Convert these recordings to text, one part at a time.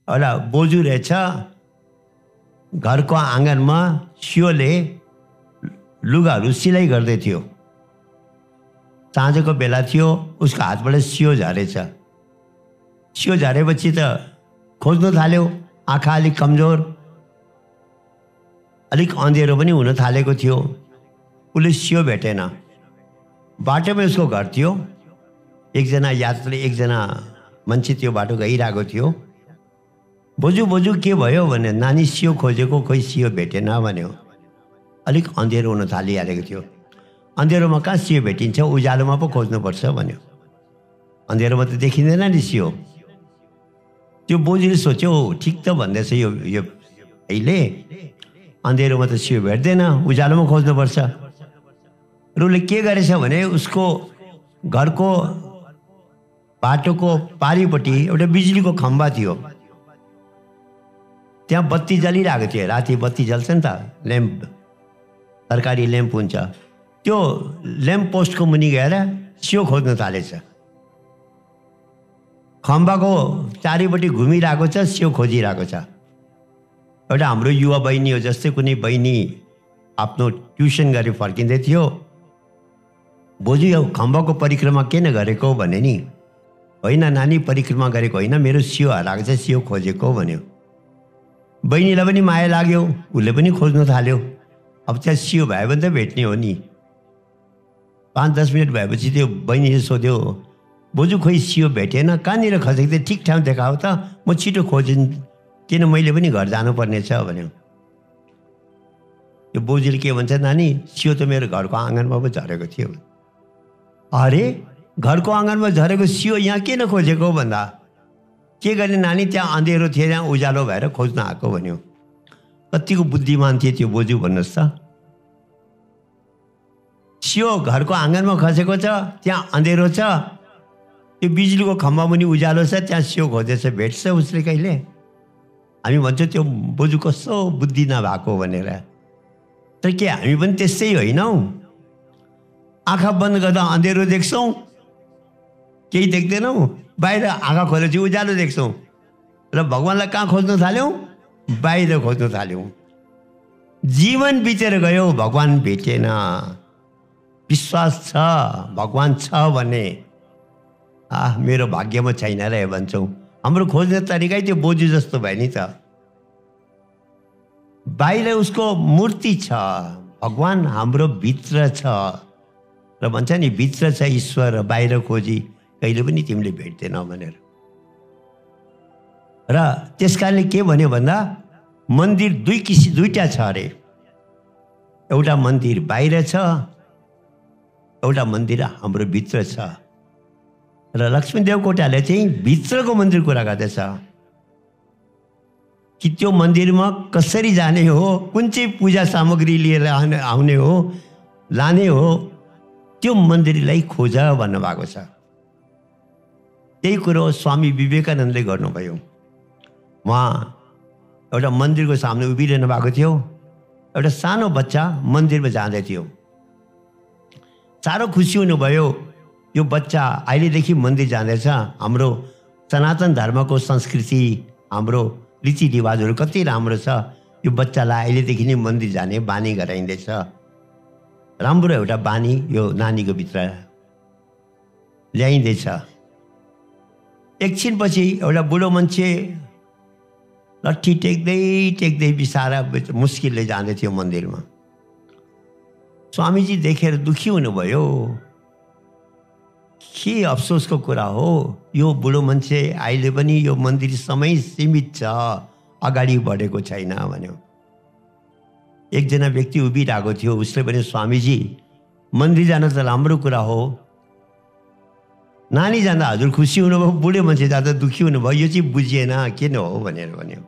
एउटा बोजू रहेछ, घरको आँगनमा सियोले लुगाहरू सिलाइ गर्दै थियो। साँझको बेला थियो, उसको हातबाट सियो झरेछ। सियो झरेपछि त खोज्नु थाल्यो, आँखा अलिक कमजोर, अलिक अँधेरो पनि हुन थालेको थियो। उसले सियो भेटेन। बाटोमै उसको घर थियो। एकजना यात्री, एकजना मान्छे त्यो बाटो गइरहेको थियो। बोजू बोजू के भयो भने, नानी सियो खोजेको, खोइ सियो भेटेन भन्यो। अलिक अँधेरो हुन थालिहालेको थियो। अँधेरोमा कहाँ सियो भेटिन्छ, उज्यालोमा पो खोज्नुपर्छ भन्यो। अँधेरोमा त देखिँदैन नि सियो। त्यो बोजूले सोच्यो, ठिक त भन्दैछ यो अहिले, अँधेरोमा त सियो भेट्दैन, उज्यालोमा खोज्नुपर्छ। र उसले के गरेछ भने, उसको घरको बाटोको पारिपट्टि एउटा बिजुलीको खम्बा थियो। त्यहाँ बत्ती जलिरहेको थियो। राति बत्ती जल्छ नि त, ल्याम्प, सरकारी ल्याम्प हुन्छ। त्यो ल्याम्प पोस्टको मुनि गएर सियो खोज्न थालेछ। खम्बाको चारैपट्टि घुमिरहेको छ, सियो खोजिरहेको छ। एउटा हाम्रो युवा बहिनी हो, जस्तै कुनै बहिनी आफ्नो ट्युसन गरी फर्किँदै थियो। बोजू यो खम्बाको परिक्रमा किन गरेको भने नि, होइन नानी परिक्रमा गरेको होइन, मेरो सियो हराएको छ, सियो खोजेको भन्यो। बहिनीलाई पनि माया लाग्यो, उसले पनि खोज्नु थाल्यो। अब त्यहाँ सियो भयो भने त भेट्ने हो नि। 5-10 मिनट भएपछि त्यो बहिनीले सोध्यो, बोजू खोइ सियो भेटेन, कहाँनिर खोजेको थियो, ठिक ठाउँ देखाऊ त, म छिटो खोजिन्, किन मैले पनि घर जानुपर्नेछ भन्यो। त्यो बोजूले के भन्छ, नानी सियो त मेरो घरको आँगनमा पो झरेको थियो। अरे घरको आँगनमा झरेको सियो यहाँ किन खोजेको भन्दा, के गर्ने नानी, त्यहाँ अँधेरो थियो, त्यहाँ उज्यालो भएर खोज्न आएको भन्यो। कतिको बुद्धिमान थिए त्यो बोजू भन्नुहोस् त। सियो घरको आँगनमा खसेको छ, त्यहाँ अँधेरो छ, त्यो बिजुलीको खम्बा मुनि उज्यालो छ, त्यहाँ सियो खोजेछ, भेट्छ उसले कहिले? हामी भन्छौँ त्यो बोजू कस्तो बुद्धि नभएको भनेर। तर के हामी पनि त्यस्तै होइनौ? आँखा बन्द गर्दा अँधेरो देख्छौँ, केही देख्दैनौ। बाहिर आँखा खोलेपछि उज्यालो देख्छौँ। र भगवान्लाई कहाँ खोज्न थाल्यौँ? बाहिर खोज्न थाल्यौँ। जीवन बितेर गयो, भगवान् भेटेन। विश्वास छ भगवान् छ भने, मेरो भाग्यमा छैन र भन्छौँ। हाम्रो खोज्ने तरिकै त्यो बोजू जस्तो भयो नि त। बाहिर उसको मूर्ति छ, भगवान् हाम्रो भित्र छ। र भन्छ नि, भित्र छ ईश्वर, बाहिर खोजी कहिले पनि तिमीले भेट्दैनौ भनेर। र त्यस कारणले के भन्यो भन्दा, मन्दिर दुईटा छ अरे। एउटा मन्दिर बाहिर छ, एउटा मन्दिर हाम्रो भित्र छ। र लक्ष्मी देवकोटाले चाहिँ भित्रको मन्दिर कुरा गर्दैछ कि त्यो मन्दिरमा कसरी जाने हो, कुन चाहिँ पूजा सामग्री लिएर आउने हो, लाने हो, त्यो मन्दिरलाई खोज भन्नुभएको छ। त्यही कुरो स्वामी विवेकानन्दले गर्नुभयो। उहाँ एउटा मन्दिरको सामने उभिरहनु भएको थियो। एउटा सानो बच्चा मन्दिरमा जाँदै थियो। साह्रो खुसी हुनुभयो, यो बच्चा अहिलेदेखि मन्दिर जाँदैछ। हाम्रो सनातन धर्मको संस्कृति, हाम्रो रीतिरिवाजहरू कति राम्रो छ। यो बच्चालाई अहिलेदेखि नै मन्दिर जाने बानी गराइँदैछ। राम्रो एउटा बानी यो नानीको भित्र ल्याइँदैछ। एकछिनपछि एउटा बुढो मान्छे लट्ठी टेक्दै टेक्दै बिसारा मुस्किलले जाँदै थियो मन्दिरमा। स्वामीजी देखेर दुखी हुनुभयो। के अफसोसको कुरा हो, यो बुढो मान्छे अहिले पनि यो मन्दिर समय सीमित छ, अगाडि बढेको छैन भन्यो। एकजना व्यक्ति उभिरहेको थियो, उसले भने, स्वामीजी मन्दिर जान त राम्रो कुरा हो, नानी जाँदा हजुर खुसी हुनुभयो, बुढे मान्छे जाँदा दुखी हुनुभयो, यो चाहिँ बुझिएन, किन हो भनेर भन्यो।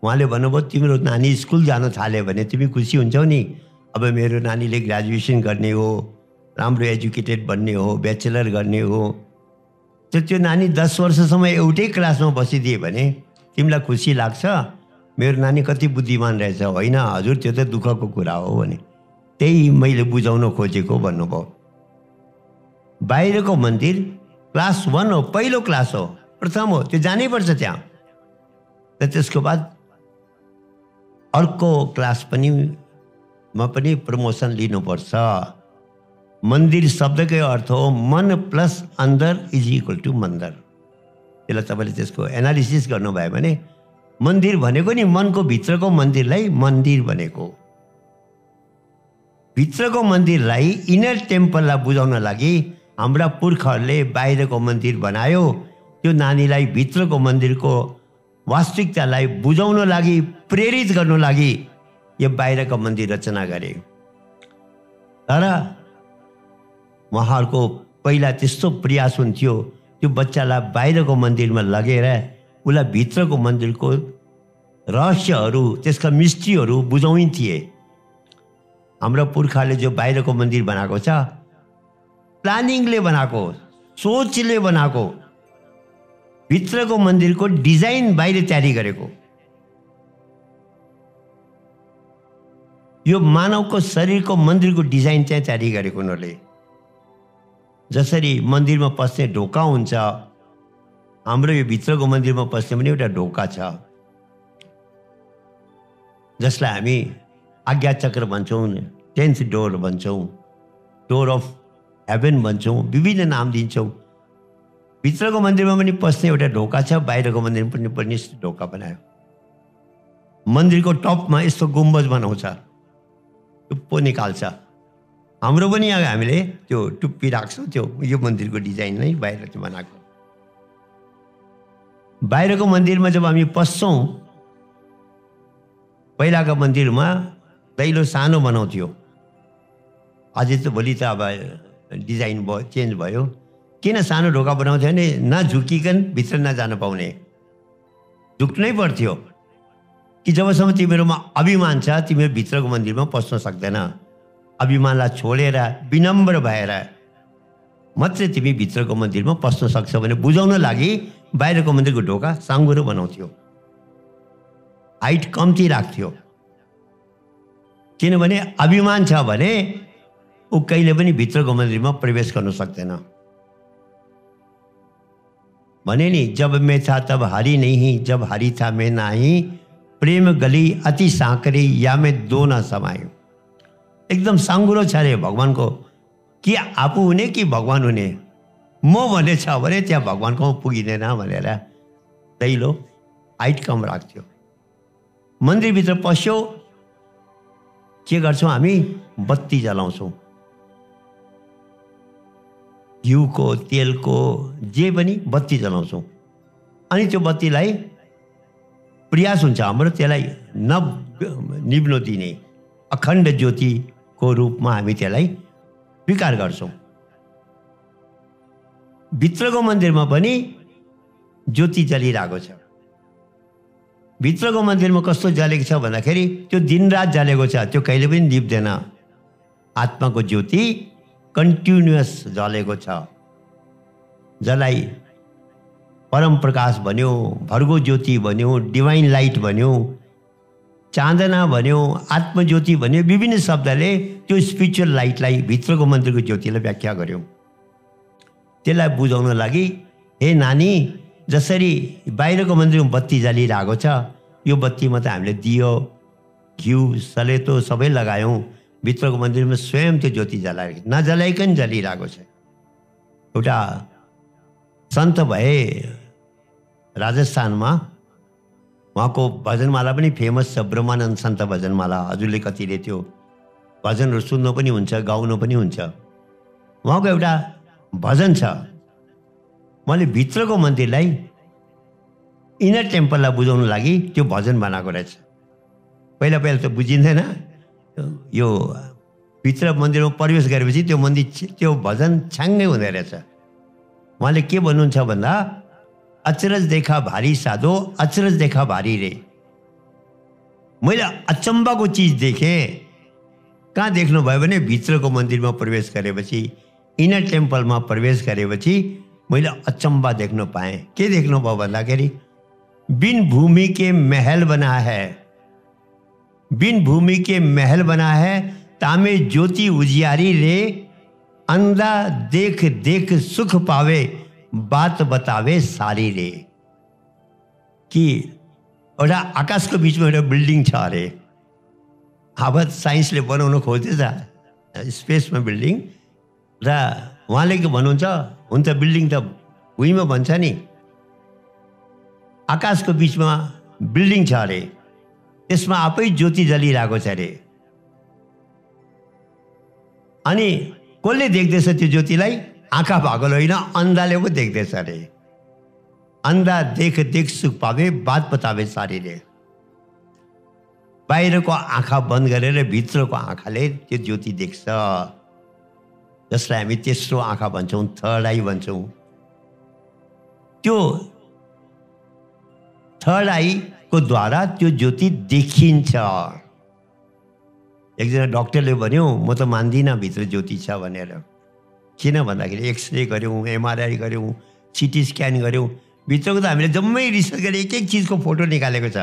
उहाँले भन्नुभयो, तिम्रो नानी स्कुल जान थाल्यो भने तिमी खुसी हुन्छौ नि। अब मेरो नानीले ग्रेजुएसन गर्ने हो, राम्रो एजुकेटेड बन्ने हो, ब्याचलर गर्ने हो, त्यो नानी 10 वर्षसम्म एउटै क्लासमा बसिदिए भने तिमीलाई खुसी लाग्छ? मेरो नानी कति बुद्धिमान रहेछ। होइन हजुर, त्यो त दुःखको कुरा हो भने। त्यही मैले बुझाउन खोजेको भन्नुभयो। बाहिरको मन्दिर क्लास 1 हो, पहिलो क्लास हो, प्रथम हो, त्यो जानैपर्छ त्यहाँ। र त्यसको बाद अर्को क्लास पनि मा पनि प्रमोसन लिनुपर्छ। मन्दिर शब्दकै अर्थ हो मन प्लस अंदर इज इक्वल टु मन्दिर। त्यसलाई तपाईँले त्यसको एनालिसिस गर्नुभयो भने मन्दिर भनेको नि मनको भित्रको मन्दिरलाई मन्दिर भनेको। भित्रको मन्दिरलाई इनर टेम्पललाई बुझाउन लागि हाम्रा पुर्खाहरूले बाहिरको मन्दिर बनायो। त्यो नानीलाई भित्रको मन्दिरको वास्तविकतालाई बुझाउन लागि, प्रेरित गर्नु लागि यो बाहिरको मन्दिर रचना गरे। तर उहाँहरूको पहिला त्यस्तो प्रयास हुन्थ्यो त्यो बच्चालाई बाहिरको मन्दिरमा लगेर उसलाई भित्रको मन्दिरको रहस्यहरू, त्यसका मिस्ट्रीहरू बुझाइन्थे। हाम्रो पुर्खाले जो बाहिरको मन्दिर बनाएको छ, प्लानिङले बनाएको, सोचले बनाएको, भित्रको मन्दिरको डिजाइन बाहिर तयारी गरेको। यो मानवको शरीरको मन्दिरको डिजाइन चाहिँ तयारी गरेको उनीहरूले। जसरी मन्दिरमा पस्ने ढोका हुन्छ, हाम्रो यो भित्रको मन्दिरमा पस्ने पनि एउटा ढोका छ, जसलाई हामी आज्ञा चक्र भन्छौँ, 10th डोर भन्छौँ, डोर अफ हेभन भन्छौँ, विभिन्न नाम दिन्छौँ। भित्रको मन्दिरमा पनि पस्ने एउटा ढोका छ, बाहिरको मन्दिरमा पनि पर्ने ढोका बनायो। मन्दिरको टपमा यस्तो गुम्बज बनाउँछ, टुप्पो निकाल्छ। हाम्रो पनि यहाँ हामीले त्यो टुप्पी राख्छौँ, त्यो यो मन्दिरको डिजाइन नै बाहिर त्यो बनाएको। बाहिरको मन्दिरमा जब हामी पस्छौँ, पहिलाको मन्दिरमा दैलो सानो बनाउँथ्यो। अझै त भोलि त अब डिजाइन भयो, चेन्ज भयो। किन सानो ढोका बनाउँथ्यो भने नझुकिकन भित्र नजान पाउने, झुक्नै पर्थ्यो कि जबसम्म तिमीहरूमा अभिमान छ तिमीहरू भित्रको मन्दिरमा पस्न सक्दैन। अभिमानलाई छोडेर विनम्र भएर मात्रै तिमी भित्रको मन्दिरमा पस्न सक्छौ भने बुझाउन लागि बाहिरको मन्दिरको ढोका साँगुरो बनाउँथ्यो, हाइट कम्ती राख्थ्यो। किनभने अभिमान छ भने ऊ कहिले पनि भित्रको मन्दिरमा प्रवेश गर्न सक्दैन। भने नि जब मैं था तब हरि नहीं, जब हरि था मैं नाही, प्रेम गली अति साँकरी या मैं दो न समायो। एकदम साँगुरो छ अरे भगवानको, कि आफू हुने कि भगवान हुने। म भने छ भने त्यहाँ भगवानको पुगिँदैन भनेर दैलो हाइट कम राख्थ्यो। मन्दिरभित्र पस्यो, के गर्छौँ हामी? बत्ती जलाउँछौँ, घिउको, तेलको, जे पनि बत्ती जलाउँछौँ। अनि त्यो बत्तीलाई प्रयास हुन्छ हाम्रो त्यसलाई निभ्न दिने, अखण्ड ज्योतिको रूपमा हामी त्यसलाई स्वीकार गर्छौँ। भित्रको मन्दिरमा पनि ज्योति जलिरहेको छ। भित्रको मन्दिरमा कस्तो जलेको छ भन्दाखेरि त्यो दिनरात जलेको छ, त्यो कहिले पनि निप्दैन। आत्माको ज्योति कन्टिन्युअस जलेको छ, जसलाई परम प्रकाश भन्यो, भर्गो ज्योति भन्यो, डिभाइन लाइट भन्यो, चाँदना भन्यो, आत्मज्योति भन्यो, विभिन्न शब्दले त्यो स्पिरिचुअल लाइटलाई, भित्रको मन्दिरको ज्योतिलाई व्याख्या गर्यो। त्यसलाई बुझाउन लागि हे नानी, जसरी बाहिरको मन्दिरमा बत्ती जलिरहेको छ, यो बत्तीमा त हामीले दियो, घिउ, सलेतो सबै लगायौँ, भित्रको मन्दिरमा स्वयं त्यो ज्योति जलाएको, नजलाइकन जलिरहेको छ। एउटा सन्त भए राजस्थानमा, उहाँको भजनमाला पनि फेमस छ, ब्रह्मानन्द सन्त भजनमाला। हजुरले कतिले त्यो भजनहरू सुन्नु पनि हुन्छ, गाउनु पनि हुन्छ। उहाँको एउटा भजन छ, मैले भित्रको मन्दिरलाई, इनर टेम्पललाई बुझाउनु लागि त्यो भजन बनाएको रहेछ। पहिला पहिला त बुझिँदैन, यो भित्र मन्दिरमा प्रवेश गरेपछि त्यो मन्दिर, त्यो भजन छ्याङ्गै हुँदो रहेछ। उहाँले के भन्नुहुन्छ भन्दा, अचरज देखा भारी साधो, अचरज देखा भारी रे। मैले अचम्बाको चिज देखेँ। कहाँ देख्नुभयो भने भित्रको मन्दिरमा प्रवेश गरेपछि, इनर टेम्पलमा प्रवेश गरेपछि मैले अचम्बा देख्न पाएँ। के देख्नुभयो भन्दाखेरि, बिन भूमि के महल बना है, बिन भूमि के महल बना है, तामे ज्योति उजियारी रे, अंधा देख देख सुख पावे, बात बतावे सारी रे कि एउटा आकाशको बिचमा एउटा बिल्डिङ छ अरे। अब साइन्सले बनाउन खोज्दैछ स्पेसमा बिल्डिङ, र उहाँले के भन्नुहुन्छ, हुन्छ बिल्डिङ त भुइँमा भन्छ नि, आकाशको बिचमा बिल्डिङ छ अरे, त्यसमा आफै ज्योति जलिरहेको छ अरे। अनि कसले देख्दैछ त्यो ज्योतिलाई? आँखा भएको होइन, अन्धाले पो देख्दैछ अरे। अन्धा देख देख सुख पावे, बात बतावे सारी रे। बाहिरको आँखा बन्द गरेर भित्रको आँखाले त्यो ज्योति देख्छ, जसलाई हामी तेस्रो आँखा भन्छौँ, थर्ड आई भन्छौँ। त्यो थर्ड आईको द्वारा त्यो ज्योति देखिन्छ। एकजना डक्टरले भन्यो, म त मान्दिनँ भित्र ज्योति छ भनेर। किन भन्दाखेरि एक्सरे गऱ्यौँ, एमआरआई गऱ्यौँ, सिटी स्क्यान गऱ्यौँ, भित्रको त हामीले जम्मै रिसर्च गरेर एक एक चिजको फोटो निकालेको छ,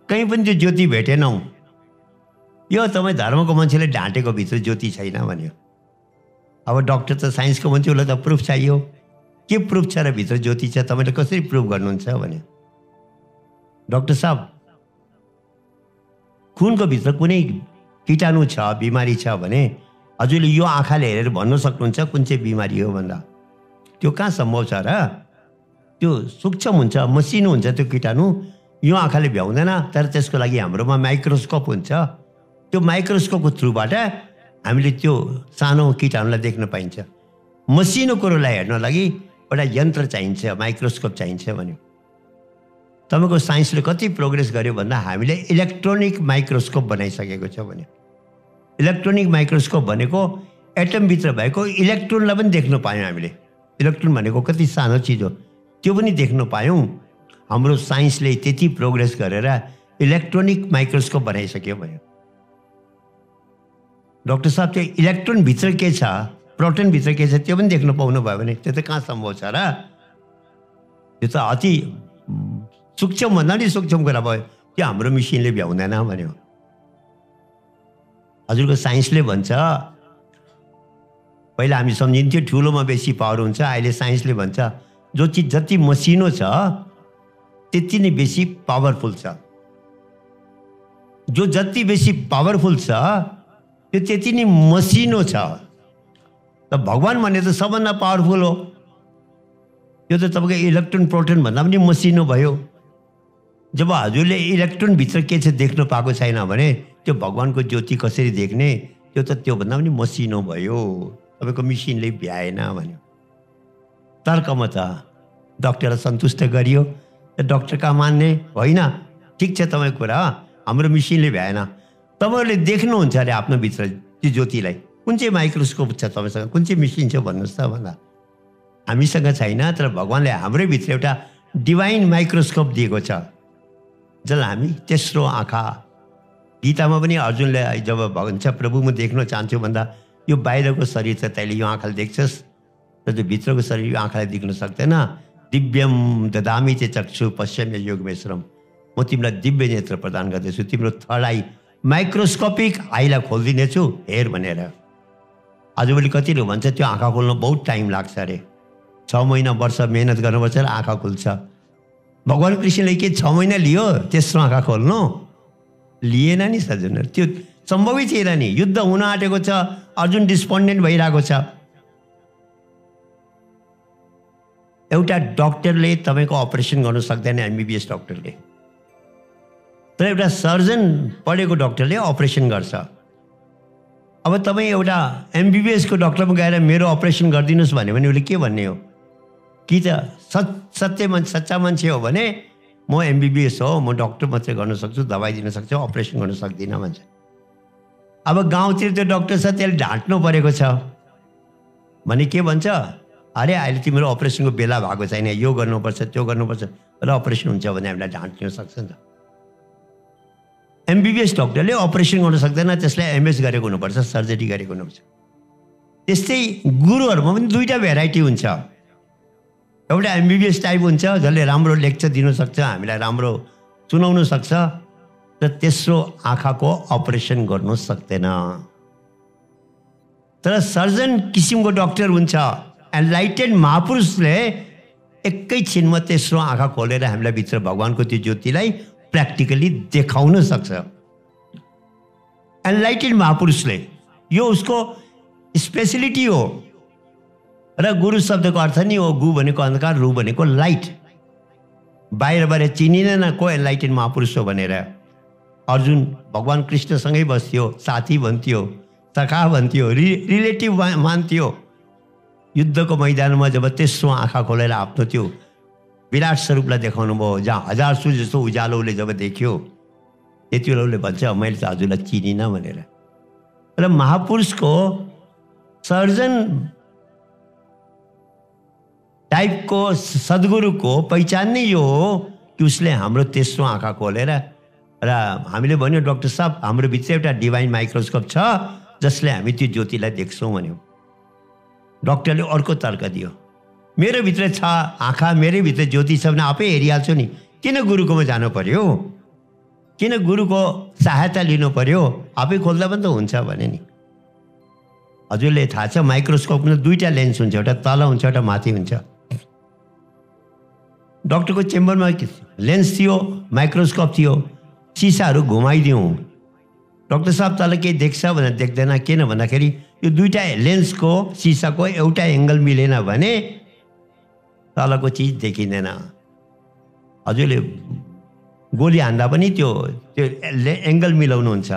कहीँ पनि त्यो ज्योति भेटेनौँ। यो तपाईँ धर्मको मान्छेले ढाँटेको भित्र ज्योति छैन भन्यो। अब डक्टर त साइन्सको मान्छे, उसलाई त प्रुफ चाहियो, के प्रुफ छ र भित्र ज्योति छ, तपाईँले कसरी प्रुफ गर्नुहुन्छ भन्यो। डक्टर साहब, खुनको भित्र कुनै कीटाणु छ, बिमारी छ भने हजुरले यो आँखाले हेरेर भन्न सक्नुहुन्छ कुन चाहिँ बिमारी हो भन्दा? त्यो कहाँ सम्भव छ र? त्यो सूक्ष्म हुन्छ, मसिनो हुन्छ त्यो कीटाणु, यो आँखाले भ्याउँदैन। तर त्यसको लागि हाम्रोमा माइक्रोस्कोप हुन्छ, त्यो माइक्रोस्कोपको थ्रुबाट हामीले त्यो सानो कीटाणुलाई देख्न पाइन्छ। मसिनो कुरोलाई हेर्न लागि एउटा यन्त्र चाहिन्छ, माइक्रोस्कोप चाहिन्छ भन्यो। तपाईँको साइन्सले कति प्रोग्रेस गर्यो भन्दा हामीले इलेक्ट्रोनिक माइक्रोस्कोप बनाइसकेको छ भन्यो। इलेक्ट्रोनिक माइक्रोस्कोप भनेको एटमभित्र भएको इलेक्ट्रोनलाई पनि देख्न पायौँ हामीले। इलेक्ट्रोन भनेको कति सानो चिज हो, त्यो पनि देख्न पायौँ। हाम्रो साइन्सले त्यति प्रोग्रेस गरेर इलेक्ट्रोनिक माइक्रोस्कोप बनाइसक्यो भन्यो। डक्टर साहब, त्यो इलेक्ट्रोनभित्र के छ, प्रोटोनभित्र के छ, त्यो पनि देख्न पाउनु भयो भने त्यो त कहाँ सम्भव छ र? त्यो त अति सूक्ष्म भन्दा नि सूक्ष्म कुरा भयो, त्यो हाम्रो मेसिनले भ्याउँदैन भन्यो। हजुरको साइन्सले भन्छ, पहिला हामी सम्झिन्थ्यो ठुलोमा बेसी पावर हुन्छ, अहिले साइन्सले भन्छ जो चिज जति मसिनो छ त्यति नै बेसी पावरफुल छ। जो जति बेसी पावरफुल छ त्यो त्यति नै मसिनो छ। त भगवान भने त सबभन्दा पावरफुल हो, यो त तपाईँको इलेक्ट्रोन प्रोटोन भन्दा पनि मसिनो भयो। जब हजुरले इलेक्ट्रोनभित्र के छ देख्न पाएको छैन भने त्यो भगवानको ज्योति कसरी देख्ने? त्यो त त्योभन्दा पनि मसिनो भयो, तपाईँको मेसिनले भ्याएन भन्यो। तर्कमा त डक्टरलाई सन्तुष्ट गरियो, डक्टर कहाँ मान्ने होइन, ठिक छ तपाईँको कुरा, हाम्रो मेसिनले भ्याएन। तपाईँहरूले देख्नुहुन्छ अरे आफ्नो भित्र त्यो ज्योतिलाई, कुन चाहिँ माइक्रोस्कोप छ तपाईँसँग, कुन चाहिँ मेसिन छ भन्नुहोस् त भन्दा। हामीसँग छैन, तर भगवानले हाम्रै भित्र एउटा डिभाइन माइक्रोस्कोप दिएको छ, जसलाई हामी तेस्रो आँखा। गीतामा पनि अर्जुनले जब भन्छ प्रभु म देख्न चाहन्छु भन्दा, यो बाहिरको शरीर त तैँले यो आँखाले देख्छस्, तर त्यो भित्रको शरीर यो आँखाले देख्न सक्दैन। दिव्यम ददामि ते चक्षु पश्यम्य योगमेश्वरम, म तिमीलाई दिव्य नेत्र प्रदान गर्दैछु, तिम्रो थर्ड आई माइक्रोस्कोपिक आईलाई खोलिदिनेछु, हेर भनेर। आजभोलि कतिले भन्छ त्यो आँखा खोल्न बहुत टाइम लाग्छ अरे, 6 महिना वर्ष मेहनत गर्नुपर्छ र आँखा खुल्छ। भगवान कृष्णले के 6 महिना लियो तेस्रो आँखा खोल्नु? लिएन नि सज्जनहरू, त्यो सम्भवै थिएन नि। युद्ध हुन आँटेको छ, अर्जुन डिस्पोन्डेन्ट भइरहेको छ। एउटा डक्टरले तपाईँको अपरेसन गर्न सक्दैन, एमबिबिएस डक्टरले, तर एउटा सर्जन पढेको डक्टरले अपरेसन गर्छ। अब तपाईँ एउटा एमबिबिएसको डक्टरमा गएर मेरो अपरेसन गरिदिनुहोस् भन्यो भने उसले के भन्ने हो? कि त सच्चा मान्छे हो भने म एमबिबिएस हो, म डक्टर मात्रै गर्न सक्छु, दबाई दिन सक्छु, अपरेसन गर्न सक्दिनँ भन्छ। अब गाउँतिर त्यो डक्टर छ, त्यसले ढाँट्नु परेको छ भने के भन्छ? अरे अहिले तिम्रो अपरेसनको बेला भएको छैन, यो गर्नुपर्छ, त्यो गर्नुपर्छ, र अपरेसन हुन्छ भने हामीलाई ढाँट्न सक्छ नि त। एमबिबिएस डक्टरले अपरेसन गर्न सक्दैन, त्यसलाई एमएस गरेको हुनुपर्छ, सर्जरी गरेको हुनुपर्छ। त्यस्तै गुरुहरूमा पनि दुईवटा भेराइटी हुन्छ। एउटा एमबिबिएस टाइप हुन्छ, जसले राम्रो लेक्चर दिन सक्छ, हामीलाई राम्रो सुनाउन सक्छ, र तेस्रो आँखाको अपरेसन गर्नु सक्दैन। तर सर्जन किसिमको डक्टर हुन्छ, एनलाइटेड महापुरुषले एकैछिनमा तेस्रो आँखा खोलेर हामीलाई भित्र भगवानको त्यो ज्योतिलाई प्र्याक्टिकली देखाउन सक्छ। एनलाइटेड महापुरुषले यो उसको स्पेशलिटी हो। र गुरु शब्दको अर्थ नि हो गु भनेको अन्धकार, रु भनेको लाइट। बाहिर चिनिँदैन को एनलाइटेड महापुरुष हो भनेर। अर्जुन भगवान कृष्णसँगै बस्थ्यो, साथी भन्थ्यो, सखा भन्थ्यो, रिलेटिभ मान्थ्यो। युद्धको मैदानमा जब तेस्रो आँखा खोलेर आफ्नो त्यो विराट स्वरूपलाई देखाउनु भयो, जहाँ 1000 सूर्य जस्तो उज्यालोले जब देखियो, त्यति बेला उसले भन्छ मैले त हजुरलाई चिनिनँ भनेर। र महापुरुषको सर्जन टाइपको सद्गुरुको पहिचान नै यो हो कि उसले हाम्रो तेस्रो आँखा खोलेर, र हामीले भन्यो डाक्टर साहब हाम्रो भित्र एउटा डिभाइन माइक्रोस्कोप छ जसले हामी त्यो ज्योतिलाई देख्छौँ भन्यो। डक्टरले अर्को तर्क दियो, मेरो भित्र छ आँखा, मेरै भित्र ज्योति छ भने आफै हेरिहाल्छु नि, किन गुरुकोमा जानु पर्यो, किन गुरुको सहायता लिनु पर्यो, आफै खोल्दा पनि त हुन्छ भने नि। हजुरले थाहा छ माइक्रोस्कोपमा 2टा लेन्स हुन्छ, एउटा तल हुन्छ एउटा माथि हुन्छ। डक्टरको चेम्बरमा लेन्स थियो, माइक्रोस्कोप थियो, सिसाहरू घुमाइदिउँ, डाक्टर साहब तल केही देख्छ भनेर देख्दैन। किन भन्दाखेरि यो 2टा लेन्सको सिसाको एउटा एङ्गल मिलेन भने तलको चिज देखिँदैन। हजुरले गोली हान्दा पनि त्यो एङ्गल मिलाउनुहुन्छ,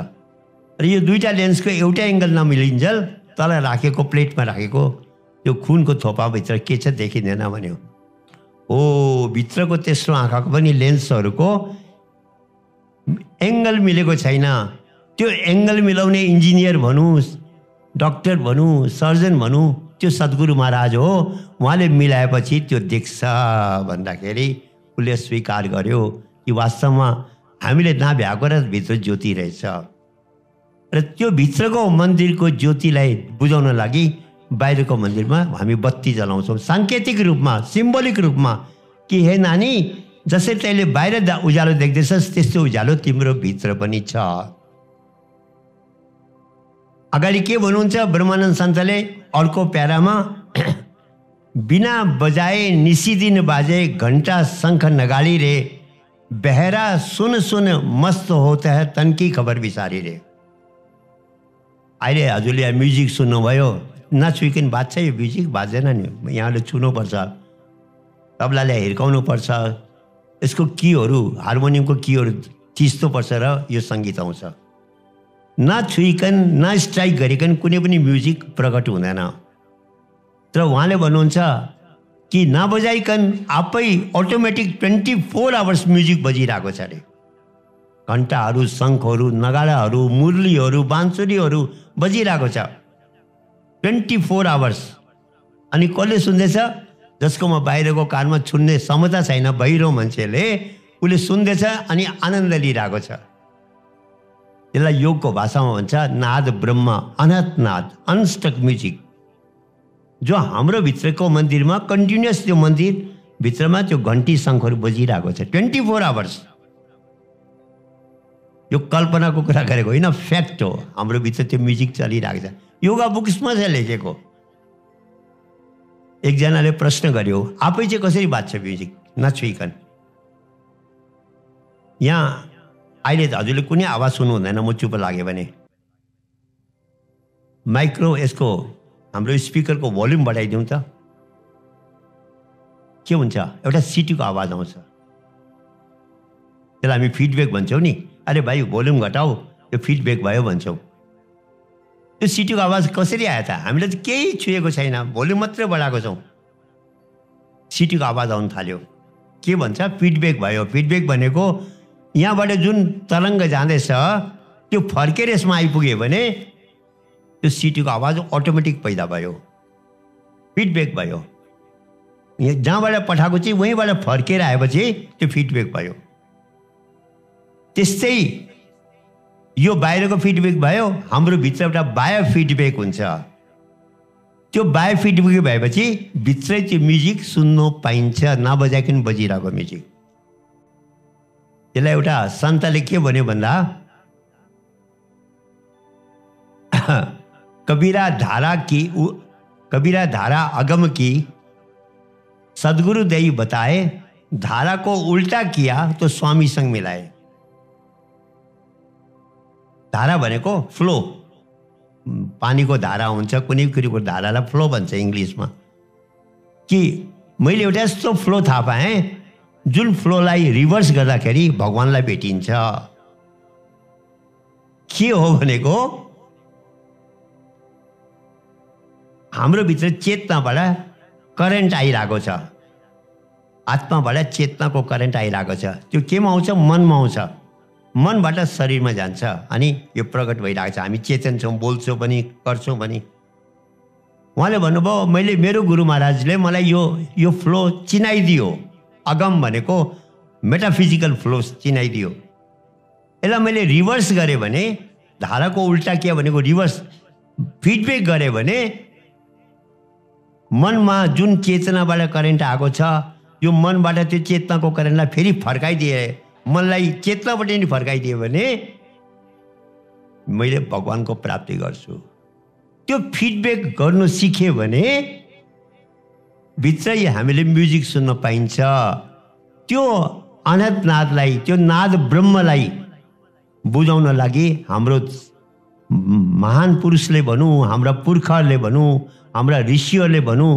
र यो 2टा लेन्सको एउटा एङ्गल नमिलिन्जेल तल राखेको प्लेटमा राखेको त्यो खुनको थोपाभित्र के छ देखिँदैन भन्यो। ओ भित्रको तेस्रो आँखाको पनि लेन्सहरूको एङ्गल मिलेको छैन। त्यो एङ्गल मिलाउने इन्जिनियर भनौँ, डक्टर भनौँ, सर्जन भनौँ, त्यो सद्गुरु महाराज हो। उहाँले मिलाएपछि त्यो देख्छ भन्दाखेरि उसले स्वीकार गर्यो कि वास्तवमा हामीले नभ्याएको र भित्र ज्योति रहेछ। र त्यो भित्रको मन्दिरको ज्योतिलाई बुझाउन लागि बाहिरको मन्दिरमा हामी बत्ती जलाउँछौँ, साङ्केतिक रूपमा, सिम्बोलिक रूपमा कि हे नानी जसरी तैँले बाहिर उज्यालो देख्दैछस् त्यस्तो उज्यालो तिम्रो भित्र पनि छ। अगाडि के भन्नुहुन्छ ब्रह्मानन्द सन्तले अर्को प्यारामा, बिना बजाए निशिदिन बाजे घंटा शंख नगाड़ी रे, बहरा सुन सुन मस्त होता है तन की खबर बिसारी रे। अहिले हजुरले म्युजिक सुन्नुभयो, नछुइकन बाज्छ यो म्युजिक, बाजेन नि, यहाँले छुनुपर्छ, तबलाले हिर्काउनुपर्छ, यसको कीहरू हार्मोनियमको कीहरू चिस्नुपर्छ र यो सङ्गीत आउँछ। नछुइकन न स्ट्राइक गरिकन कुनै पनि म्युजिक प्रकट हुँदैन। तर उहाँले भन्नुहुन्छ कि नबजाइकन आफै अटोमेटिक 24 आवर्स म्युजिक बजिरहेको छ अरे। घन्टाहरू, शङ्खहरू, नगाडाहरू, मुरलीहरू, बाँसुरीहरू बजिरहेको छ 24 आवर्स। अनि कसले सुन्दैछ? जसकोमा बाहिरको कानमा छुन्ने क्षमता छैन, बहिरो मान्छेले, उसले सुन्दैछ अनि आनन्द लिइरहेको छ। यसलाई योगको भाषामा भन्छ नाद ब्रह्म, अनहत नाद, अनस्टक म्युजिक, जो हाम्रो भित्रको मन्दिरमा कन्टिन्युअस त्यो मन्दिर भित्रमा त्यो घन्टी शङ्खहरू बजिरहेको छ 24 आवर्स। यो कल्पनाको कुरा गरेको होइन, फ्याक्ट हो। हाम्रो भित्र त्यो म्युजिक चलिरहेको छ, योगा बुक्समा छ लेखेको। एकजनाले प्रश्न गर्यो, आफै चाहिँ कसरी बाज्छ म्युजिक नछुइकन? यहाँ अहिले त हजुरले कुनै आवाज सुन्नु हुँदैन, म चुप लाग्यो भने। माइक्रो यसको हाम्रो स्पिकरको भोल्युम बढाइदिउँ त के हुन्छ? एउटा सिटीको आवाज आउँछ, त्यसलाई हामी फिडब्याक भन्छौँ नि। अरे भाइ भोल्युम घटाऊ, यो फिडब्याक भयो भन्छौँ। त्यो सिटीको आवाज कसरी आयो त? हामीले त केही छुएको छैन, भोल्युम मात्रै बढाएको छौँ, सिटीको आवाज आउनु थाल्यो। के भन्छ? फिडब्याक भयो। फिडब्याक भनेको यहाँबाट जुन तरङ्ग जाँदैछ त्यो फर्केर यसमा आइपुग्यो भने त्यो सिटीको आवाज अटोमेटिक पैदा भयो, फिडब्याक भयो। जहाँबाट पठाएको चाहिँ वहीँबाट फर्केर आएपछि त्यो फिडब्याक भयो। त्यस्तै यो बाहिरको फिडब्याक भयो, हाम्रो भित्र एउटा बायो फिडब्याक हुन्छ। त्यो बायो फिडब्याक भएपछि भित्रै त्यो म्युजिक सुन्नु पाइन्छ, नबजाइकन बजिरहेको म्युजिक। त्यसलाई एउटा सन्तले के भन्यो भन्दा, कबीरा धारा अगम की सदगुरु देई बताए, धारा को उल्टा किया तो स्वामी संग मिलाए। धारा भनेको फ्लो, पानीको धारा हुन्छ, कुनै कुराको धारालाई फ्लो भन्छ इङ्ग्लिसमा। कि मैले एउटा यस्तो फ्लो थाहा पाएँ जुन फ्लोलाई रिभर्स गर्दाखेरि भगवान्लाई भेटिन्छ। के हो भनेको हाम्रो भित्र चेतनाबाट करेन्ट आइरहेको छ, आत्माबाट चेतनाको करेन्ट आइरहेको छ। त्यो केमा आउँछ? मनमा आउँछ, मनबाट शरीरमा जान्छ अनि यो प्रकट भइरहेको छ। हामी चेतन छौँ, बोल्छौँ पनि, गर्छौँ पनि। उहाँले भन्नुभयो, मैले मेरो गुरु महाराजले मलाई यो फ्लो चिनाइदियो। अगम भनेको मेटाफिजिकल फ्लो चिनाइदियो। यसलाई मैले रिभर्स गरेँ भने, धाराको उल्टा किया भनेको रिभर्स फिडब्याक गरेँ भने मनमा जुन चेतनाबाट करेन्ट आएको छ, यो मनबाट त्यो चेतनाको करेन्टलाई फेरि फर्काइदिए, मनलाई चेतनाबाट नि फर्काइदियो भने मैले भगवानको प्राप्ति गर्छु। त्यो फिडब्याक गर्नु सिक्यो भने भित्रै हामीले म्युजिक सुन्न पाइन्छ। त्यो अनन्त नादलाई, त्यो नाद ब्रह्मलाई बुझाउन लागि हाम्रो महान पुरुषले भनौँ, हाम्रा पुर्खाहरूले भनौँ, हाम्रा ऋषिहरूले भनौँ,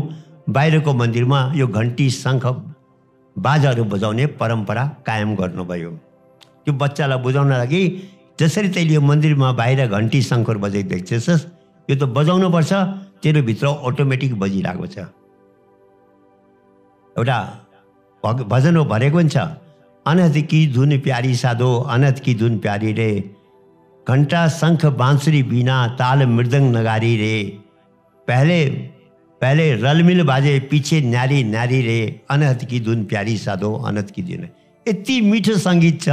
बाहिरको मन्दिरमा यो घन्टी शङ्ख बाजाहरू बजाउने परम्परा कायम गर्नुभयो। त्यो बच्चालाई बुझाउन लागि जसरी तैँले यो मन्दिरमा बाहिर घन्टी शङ्खहरू बजाइदिएछस्, यो त बजाउनु पर्छ, तेरो भित्र अटोमेटिक बजिरहेको छ। एउटा भजन भरेको हुन्छ, अनहद की धुन प्यारी साधो, अनहद की धुन प्यारी रे, घंटा शंख बांसुरी बीना ताल मृदंग नगारी रे, पहले रलमिल बाजे पीछे न्यारी न्यारी रे, अनहद की धुन प्यारी साधो, अनहद की धुन। यति मिठो सङ्गीत छ,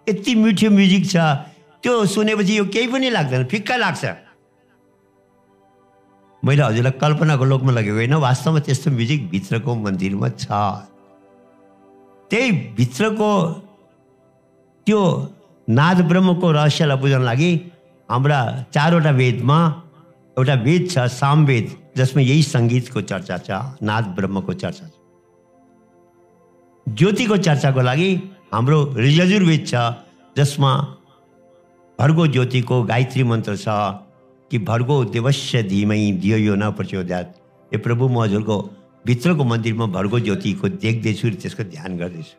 यति मिठो म्युजिक छ, त्यो सुनेपछि यो केही पनि लाग्दैन, फिक्का लाग्छ। मैले हजुरलाई कल्पनाको लोकमा लगेको होइन, वास्तवमा त्यस्तो म्युजिक भित्रको मन्दिरमा छ। त्यही भित्रको त्यो नाद ब्रह्मको रहस्यलाई बुझ्न लागि हाम्रा चारवटा वेदमा एउटा वेद छ सामवेद, जसमा यही सङ्गीतको चर्चा छ, नाद ब्रह्मको चर्चा छ। ज्योतिको चर्चाको लागि हाम्रो यजुर्वेद छ, जसमा भर्गो ज्योतिको गायत्री मन्त्र छ कि भर्गो देवस्य धीमहि धियो यो न प्रचोदयात्। ए प्रभु, म हजुरको भित्रको मन्दिरमा भर्गो ज्योतिको देख्दैछु र त्यसको ध्यान गर्दैछु।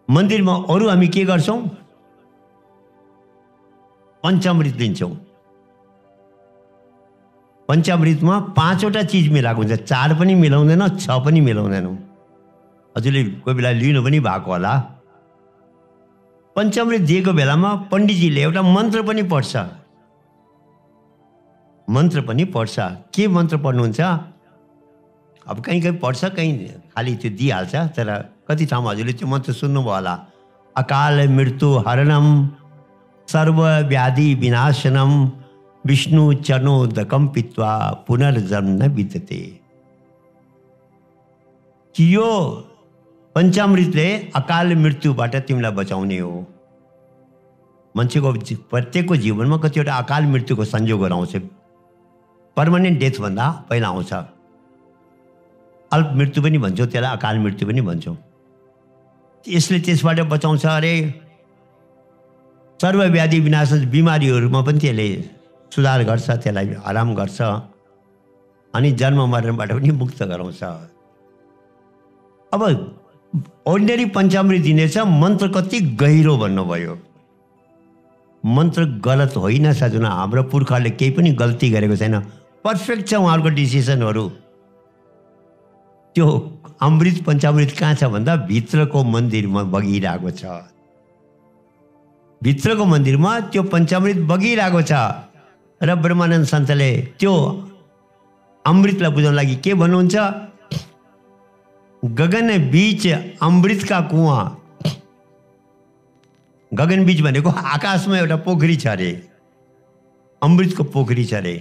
मन्दिरमा अरू हामी के गर्छौँ? पञ्चामृत लिन्छौँ। पञ्चामृतमा 5वटा चिज मिलाएको हुन्छ, 4 पनि मिलाउँदैन, 6 पनि मिलाउँदैनौँ। हजुरले कोही बेला लिनु पनि भएको होला। पञ्चामृत दिएको बेलामा पण्डितजीले एउटा मन्त्र पनि पढ्छ। मन्त्र पनि पढ्छ। के मन्त्र पढ्नुहुन्छ? अब कहीँ कहीँ पढ्छ, कहीँ खालि त्यो दिइहाल्छ, तर कति ठाउँमा हजुरले त्यो मन्त्र सुन्नुभयो होला। अकाल मृत्यु हरणम सर्वव्याधि विनाशनम विष्णु चरणोदकम पित्वा पुनर्जन्म न विद्यते। कि यो पञ्चामृतले अकाल मृत्युबाट तिमीलाई बचाउने हो। मान्छेको प्रत्येकको जीवनमा कतिवटा अकाल मृत्युको संयोगहरू आउँछ। पर्मानेन्ट डेथभन्दा पहिला आउँछ। अल्प मृत्यु पनि भन्छौँ, त्यसलाई अकाल मृत्यु पनि भन्छौँ। यसले त्यसबाट बचाउँछ। अरे सर्वव्याधि विनाश, बिमारीहरूमा पनि त्यसले सुधार गर्छ, त्यसलाई आराम गर्छ अनि जन्म मरणबाट पनि मुक्त गराउँछ। अब अर्डिनरी पञ्चामृत दिनेछ, मन्त्र कति गहिरो भन्नुभयो। मन्त्र गलत होइन साजुना, हाम्रो पुर्खाहरूले केही पनि गल्ती गरेको छैन, पर्फेक्ट छ उहाँहरूको डिसिसनहरू। त्यो अमृत पञ्चामृत कहाँ छ भन्दा भित्रको मन्दिरमा बगिरहेको छ। भित्रको मन्दिरमा त्यो पञ्चामृत बगिरहेको छ र ब्रह्मानन्द सन्तले त्यो अमृतलाई बुझाउन लागि के भन्नुहुन्छ? गगन बीच अमृत का कुआं। गगन बीच भनेको आकाशमा एउटा पोखरी छ अरे, अमृतको पोखरी छ अरे।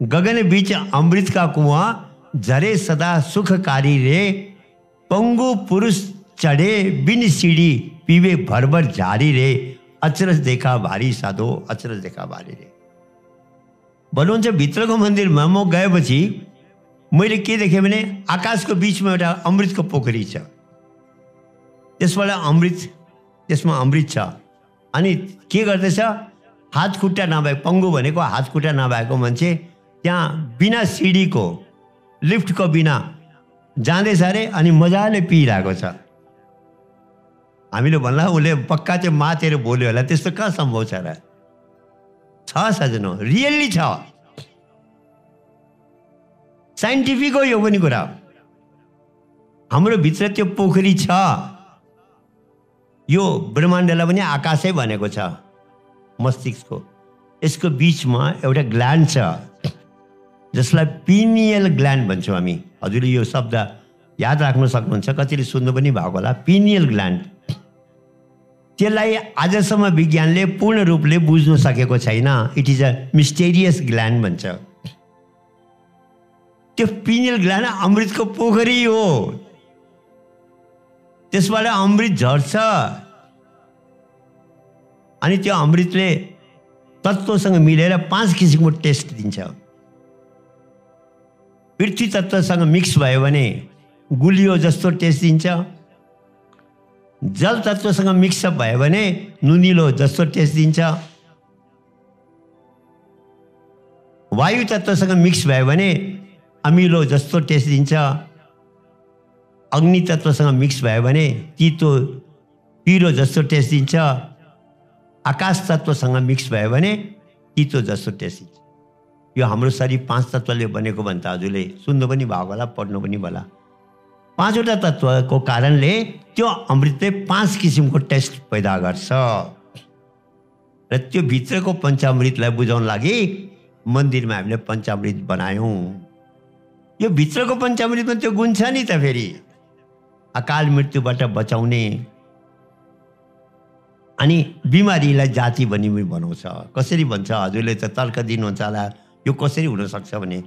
गगन बीच अमृत का कुआं झरे सदा सुखकारी रे, पंगु पुरुष चढ़े बिन सीढ़ी पीवे भरभर झारी रे, अचरज देखा भारी साधो, अचरज देखा भारी रे। भन्नुहुन्छ भित्रको मन्दिरमा म गएपछि मैले के देखेँ भने आकाशको बीचमा एउटा अमृतको पोखरी छ। त्यसबाट त्यसमा अमृत छ। अनि के गर्दैछ, हात खुट्टा नभए, पङ्गु भनेको हात खुट्टा नभएको मान्छे त्यहाँ बिना सिडीको लिफ्टको बिना जाँदैछ अरे अनि मजाले पिइरहेको छ। हामीले भन्ला उसले पक्का चाहिँ मातेर बोल्यो होला, त्यस्तो कहाँ सम्भव छ र? छ सजनो, रियल्ली छ, साइन्टिफिक हो यो पनि कुरा। हाम्रो भित्र त्यो पोखरी छ। यो ब्रह्माण्डलाई पनि आकाशै भनेको छ, मस्तिष्कको। यसको बिचमा एउटा ग्ल्यान्ड छ जसलाई पिनियल ग्ल्यान्ड भन्छौँ हामी। हजुरले यो शब्द याद राख्न सक्नुहुन्छ, कतिले सुन्नु पनि भएको होला। पिनियल ग्ल्यान्ड, त्यसलाई आजसम्म विज्ञानले पूर्ण रूपले बुझ्न सकेको छैन। It is a mysterious gland भन्छ। त्यो पिनियल ग्ल्यान्ड अमृतको पोखरी हो। त्यसबाट अमृत झर्छ अनि त्यो अमृतले तत्त्वसँग मिलेर 5 किसिमको टेस्ट दिन्छ। पृथ्वी तत्त्वसँग मिक्स भयो भने गुलियो जस्तो टेस्ट दिन्छ। जल तत्त्वसँग मिक्सअप भयो भने नुनिलो जस्तो टेस्ट दिन्छ। वायु तत्त्वसँग मिक्स भयो भने अमिलो जस्तो टेस्ट दिन्छ। अग्नि तत्त्वसँग मिक्स भयो भने तितो पिरो जस्तो टेस्ट दिन्छ। आकाश तत्त्वसँग मिक्स भयो भने तितो जस्तो टेस्ट दिन्छ। यो हाम्रो शरीर 5 तत्त्वले बनेको भन्छ। हजुरले सुन्नु पनि भएको होला, पढ्नु पनि होला। 5वटा तत्त्वको कारणले त्यो अमृतले 5 किसिमको टेस्ट पैदा गर्छ। र त्यो भित्रको पञ्चामृतलाई बुझाउन लागि मन्दिरमा हामीले पञ्चामृत बनायौँ। यो भित्रको पञ्चामृतमा त्यो गुण छ नि त, फेरि अकाल मृत्युबाट बचाउने अनि बिमारीलाई जाति बनी बनाउँछ। कसरी भन्छ हजुरले त तर्क दिनुहुन्छ होला, यो कसरी हुनसक्छ भने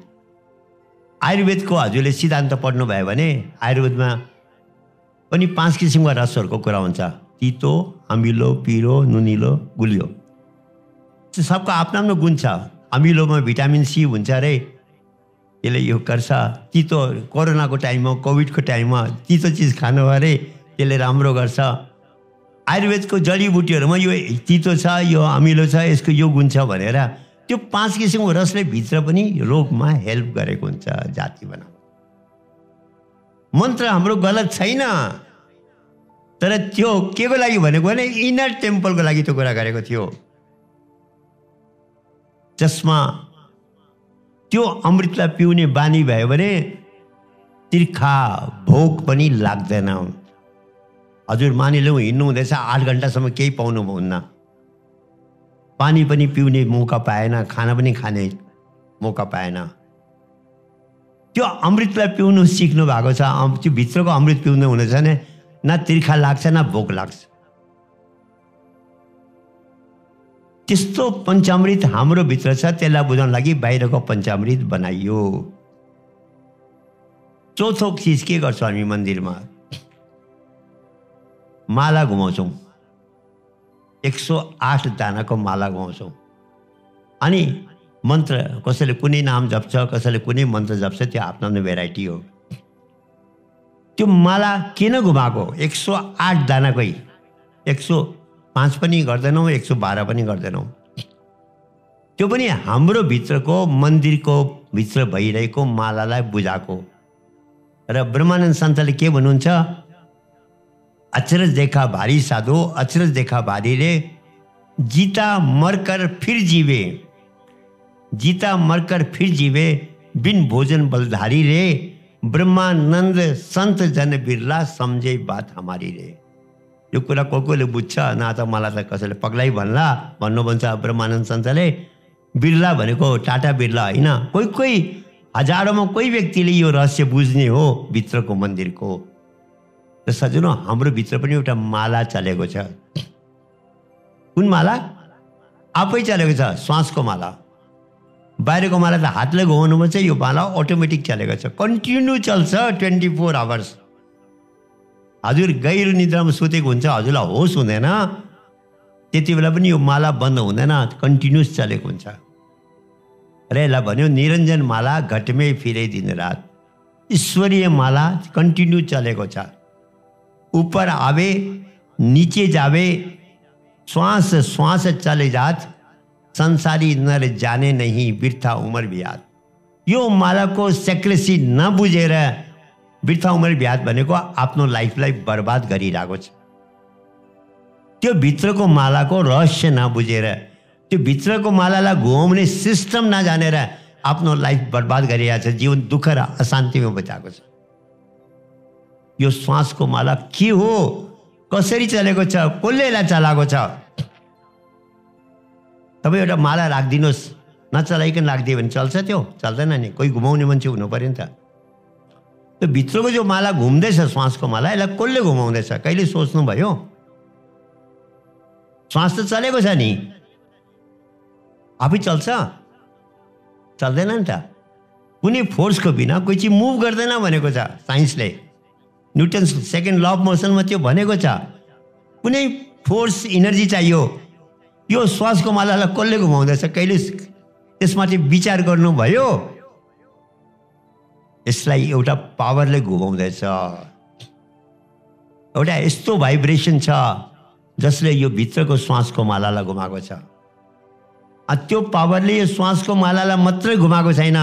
आयुर्वेदको हजुरले सिद्धान्त पढ्नु भयो भने आयुर्वेदमा पनि 5 किसिमका रसहरूको कुरा हुन्छ। तितो, अमिलो, पिरो, नुनिलो, गुलियो। सबको आफ्नो आफ्नो गुण छ। अमिलोमा भिटामिन सी हुन्छ अरे, यसले यो गर्छ। तितो कोरोनाको टाइममा, कोभिडको टाइममा तितो चिज खानु अरे, यसले राम्रो गर्छ। आयुर्वेदको जडीबुटीहरूमा यो तितो छ, यो अमिलो छ, यसको यो गुण छ भनेर त्यो 5 किसिमको रसले भित्र पनि रोगमा हेल्प गरेको हुन्छ, जाति बनाउन। मन्त्र हाम्रो गलत छैन, तर त्यो के को लागि भनेको भने इनर टेम्पलको लागि त्यो कुरा गरेको थियो, जसमा त्यो अमृतलाई पिउने बानी भयो भने तिर्खा भोक पनि लाग्दैन। हजुर मानिलिउँ हिँड्नु हुँदैछ, 8 घन्टासम्म केही पाउनुहुन्न, पानी पनि पिउने मौका पाएन, खाना पनि खाने मौका पाएन। त्यो अमृतलाई पिउनु सिक्नु भएको छ। त्यो भित्रको अमृत पिउनु हुनेछ भने न तिर्खा लाग्छ न भोक लाग्छ। त्यस्तो पञ्चामृत हाम्रो भित्र छ। त्यसलाई बुझाउन लागि बाहिरको पञ्चामृत बनाइयो। चौथो चिज के गर्छौँ हामी मन्दिरमा? माला घुमाउँछौँ। 108 दानाको माला घुमाउँछौँ। अनि मन्त्र कसैले कुनै नाम जप्छ, कसैले कुनै मन्त्र जप्छ, त्यो आफ्नो आफ्नो भेराइटी हो। त्यो माला किन घुमाएको? 108 दानाकै। 105 पनि गर्दैनौँ, 112 पनि गर्दैनौँ। त्यो पनि हाम्रो भित्रको मन्दिरको भित्र भइरहेको मालालाई बुझाएको। र ब्रह्मानन्द सन्तले के भन्नुहुन्छ? अचरज देखा भारी साधो, अचरज देखा भारी रे, जीता मरकर फिर जीवे, जीता मरकर फिर जीवे, बिन भोजन बलधारी रे, ब्रह्मानन्द संत जन बिरला समझे बात हमारी रे। यो कुरा कोले बुझ्छ, न त मलाई त कसैले पग्लै भन्नुहुन्छ ब्रह्मानन्द सन्तले। बिरला भनेको टाटा बिरला होइन, कोही हजारौँमा कोही व्यक्तिले यो रहस्य बुझ्ने हो भित्रको मन्दिरको। र सजनो हाम्रो भित्र पनि एउटा माला चलेको छ। कुन माला? आफै चलेको छ, श्वासको माला। बाहिरको माला त हातले घुमाउनुमा चाहिँ यो माला अटोमेटिक चलेको छ, कन्टिन्यू चल्छ 24 आवर्स। हजुर गहिरो निद्रामा सुतेको हुन्छ, हजुरलाई होस हुँदैन, त्यति बेला पनि यो माला बन्द हुँदैन, कन्टिन्युस चलेको हुन्छ। र यसलाई भन्यो निरञ्जन माला घटमै फिरे दिन रात। ईश्वरीय माला कंटिन्यू चलेको छ। ऊपर आवे नीचे जावे, श्वास श्वास चले जात, संसारी नर जाने नहीं बिरथा उमर बियात। यो मालाको सेक्रेसी नबुझेर बिरथा उमर बियात भनेको आफ्नो लाइफलाई बर्बाद गरिरहेको छ। त्यो भित्रको मालाको रहस्य नबुझेर, त्यो भित्रको मालालाई घुमाउने सिस्टम नजानेर आफ्नो लाइफ बर्बाद गरिरहेको छ, जीवन दुःख र अशान्तिमा बचाएको छ। यो श्वासको माला के हो, कसरी चलेको छ, कसले यसलाई चलाएको छ? तपाईँ एउटा माला राखिदिनुहोस्, नचलाइकन राखिदियो भने चल्छ? त्यो चल्दैन नि, कोही घुमाउने मान्छे हुनु पर्यो नि त। त्यो भित्रको जो माला घुम्दैछ, श्वासको माला, यसलाई कसले घुमाउँदैछ? कहिले सोच्नुभयो? श्वास त चलेको छ नि, आफै चल्छ? चल्दैन नि त। कुनै फोर्सको बिना कोही चिज मुभ गर्दैन भनेको छ साइन्सले। न्युटन सेकेन्ड ल अफ मोसनमा त्यो भनेको छ। कुनै फोर्स इनर्जी चाहियो। यो श्वासको मालालाई कसले घुमाउँदैछ? कहिले त्यसमाथि विचार गर्नुभयो? यसलाई एउटा पावरले घुमाउँदैछ। एउटा यस्तो भाइब्रेसन छ जसले यो भित्रको श्वासको मालालाई घुमाएको छ। त्यो पावरले यो श्वासको मालालाई मात्रै घुमाएको छैन,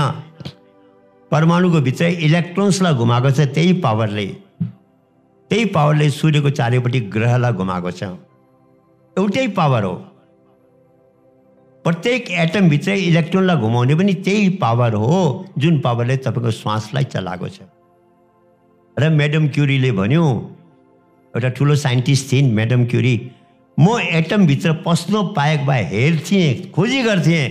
परमाणुको भित्र इलेक्ट्रोन्सलाई घुमाएको छ। त्यही पावरले सूर्यको चारैपट्टि ग्रहलाई घुमाएको छ। एउटै पावर हो। प्रत्येक एटम भित्र इलेक्ट्रोनलाई घुमाउने पनि त्यही पावर हो, जुन पावरले तपाईँको श्वासलाई चलाएको छ। र म्याडम क्युरीले भन्यो, एउटा ठुलो साइन्टिस्ट थिइन् म्याडम क्युरी, म एटमभित्र पस्नु पाएको भए हेर्थेँ, खोजी गर्थेँ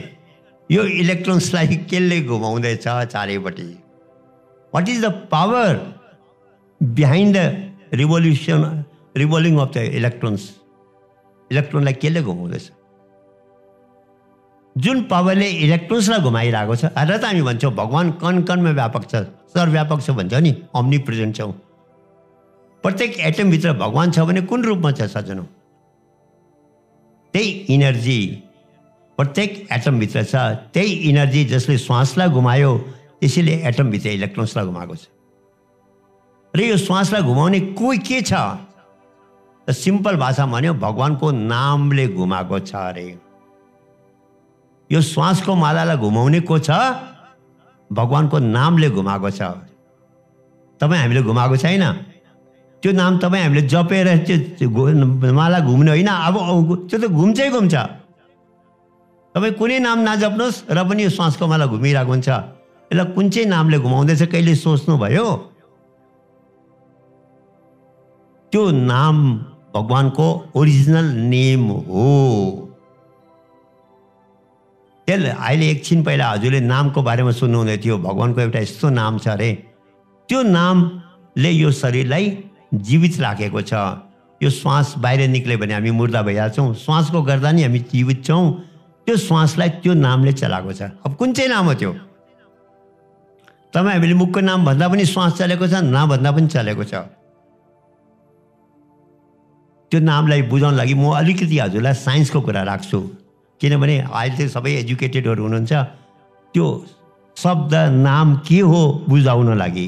यो इलेक्ट्रोन्सलाई केले घुमाउँदैछ चारैपट्टि। What is the power behind the revolving of the electrons? इलेक्ट्रोनलाई केले घुमाउँदैछ? जुन पावरले इलेक्ट्रोन्सलाई घुमाइरहेको छ। र त हामी भन्छौँ भगवान् कण कणमा व्यापक छ, सर्वव्यापक छ भन्छ नि, अम्नी प्रेजेन्ट छौँ। प्रत्येक एटमभित्र भगवान् छ भने कुन रूपमा छ सज्जनौ? त्यही इनर्जी प्रत्येक एटमभित्र छ। त्यही इनर्जी जसले श्वासलाई घुमायो, त्यसैले एटमभित्र इलेक्ट्रोन्सलाई घुमाएको छ। र यो श्वासलाई घुमाउने कोही के छ? त सिम्पल भाषामा भन्यो, भगवानको नामले घुमाएको छ अरे। यो श्वासको मालालाई घुमाउने को छ? भगवानको नामले घुमाएको छ। तपाईँ हामीले घुमाएको छैन। त्यो नाम तपाईँ हामीले जपेर त्यो माला घुम्ने होइन, अब त्यो त घुम्छै घुम्छ। तपाईँ कुनै नाम नजप्नुहोस् र पनि यो श्वासको माला घुमिरहेको हुन्छ। यसलाई कुन चाहिँ नामले घुमाउँदैछ कहिले सोच्नुभयो? त्यो नाम भगवानको ओरिजिनल नेम हो। त्यसले अहिले एकछिन पहिला हजुरले नामको बारेमा सुन्नुहुँदै थियो। भगवानको एउटा यस्तो नाम छ अरे, त्यो नामले यो शरीरलाई जीवित राखेको छ। यो श्वास बाहिर निक्ल्यो भने हामी मुर्दा भइहाल्छौँ, श्वासको गर्दा नि हामी जीवित छौँ। त्यो श्वासलाई त्यो नामले चलाएको छ। अब कुन चाहिँ नाम हो त्यो? तपाईँ हामीले मुखको नाम भन्दा पनि श्वास चलेको छ, नभन्दा पनि चलेको छ। त्यो नामलाई बुझाउन लागि म अलिकति हजुरलाई साइन्सको कुरा राख्छु, किनभने अहिले त सबै एजुकेटेडहरू हुनुहुन्छ। त्यो शब्द नाम के हो बुझाउन लागि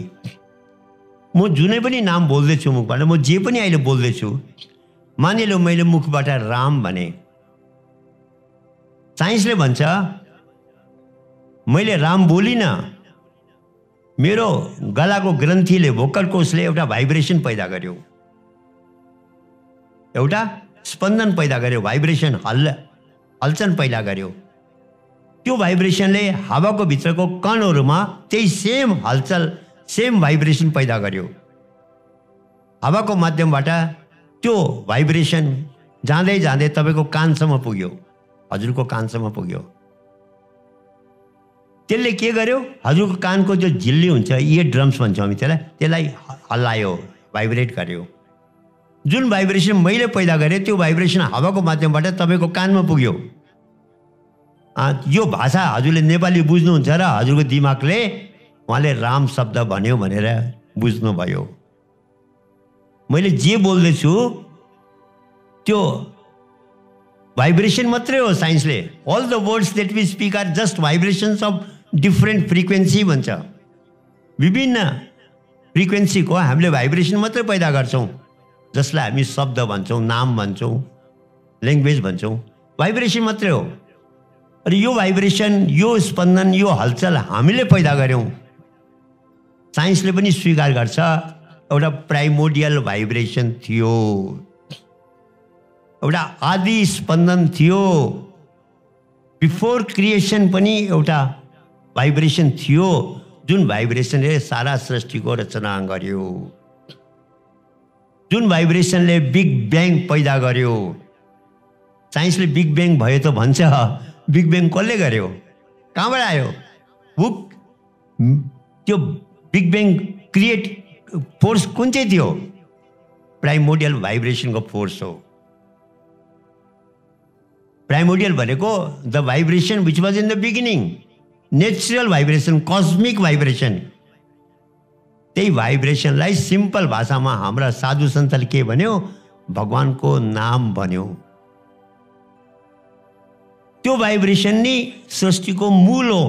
म जुनै पनि नाम बोल्दैछु मुखबाट, म जे पनि अहिले बोल्दैछु, मानिलिउँ मैले मुखबाट राम भने, साइन्सले भन्छ मैले राम बोलिनँ, मेरो गलाको ग्रन्थीले, भोकल कोषले एउटा भाइब्रेसन पैदा गर्यो, एउटा स्पन्दन पैदा गर्यो, भाइब्रेसन हलचल पैदा गर्यो। त्यो भाइब्रेसनले हावाको भित्रको कणहरूमा त्यही सेम हलचल, सेम भाइब्रेसन पैदा गर्यो। हावाको माध्यमबाट त्यो भाइब्रेसन जाँदै जाँदै तपाईँको कानसम्म पुग्यो, हजुरको कानसम्म पुग्यो। त्यसले के गर्यो? हजुरको कानको जो झिल्ली हुन्छ, इयर ड्रम्स भन्छौँ हामी त्यसलाई हल्लायो, भाइब्रेट गर्यो। जुन भाइब्रेसन मैले पैदा गरेँ त्यो भाइब्रेसन हावाको माध्यमबाट तपाईँको कानमा पुग्यो। यो भाषा हजुरले नेपाली बुझ्नुहुन्छ र हजुरको दिमागले उहाँले राम शब्द भन्यो भनेर बुझ्नुभयो। मैले जे बोल्दैछु त्यो भाइब्रेसन मात्रै हो। साइन्सले all the words that we speak are just vibrations of different frequency भन्छ। विभिन्न फ्रिक्वेन्सीको हामीले भाइब्रेसन मात्रै पैदा गर्छौँ, जसलाई हामी शब्द भन्छौँ, नाम भन्छौँ, ल्याङ्ग्वेज भन्छौँ। भाइब्रेसन मात्रै हो। र यो भाइब्रेसन, यो स्पन्दन, यो हलचल हामीले पैदा गऱ्यौँ। साइन्सले पनि स्वीकार गर्छ एउटा प्राइमोडियल भाइब्रेसन थियो, एउटा आदि स्पन्दन थियो। बिफोर क्रिएसन पनि एउटा भाइब्रेसन थियो, जुन भाइब्रेसनले सारा सृष्टिको रचना गर्यो, जुन भाइब्रेसनले बिग ब्याङ पैदा गर्यो। साइन्सले बिग ब्याङ भयो त भन्छ, बिग ब्याङ कसले गर्यो, कहाँबाट आयो? त्यो बिग ब्याङ क्रिएट फोर्स कुन चाहिँ थियो? प्राइमोडियल भाइब्रेसनको फोर्स हो। प्राइमोडियल भनेको the vibration which was in the beginning, natural vibration, cosmic vibration. त्यही भाइब्रेसनलाई सिम्पल भाषामा हाम्रा साधु सन्तले के भन्यो? भगवानको नाम भन्यो। त्यो भाइब्रेसन नै सृष्टिको मूल हो।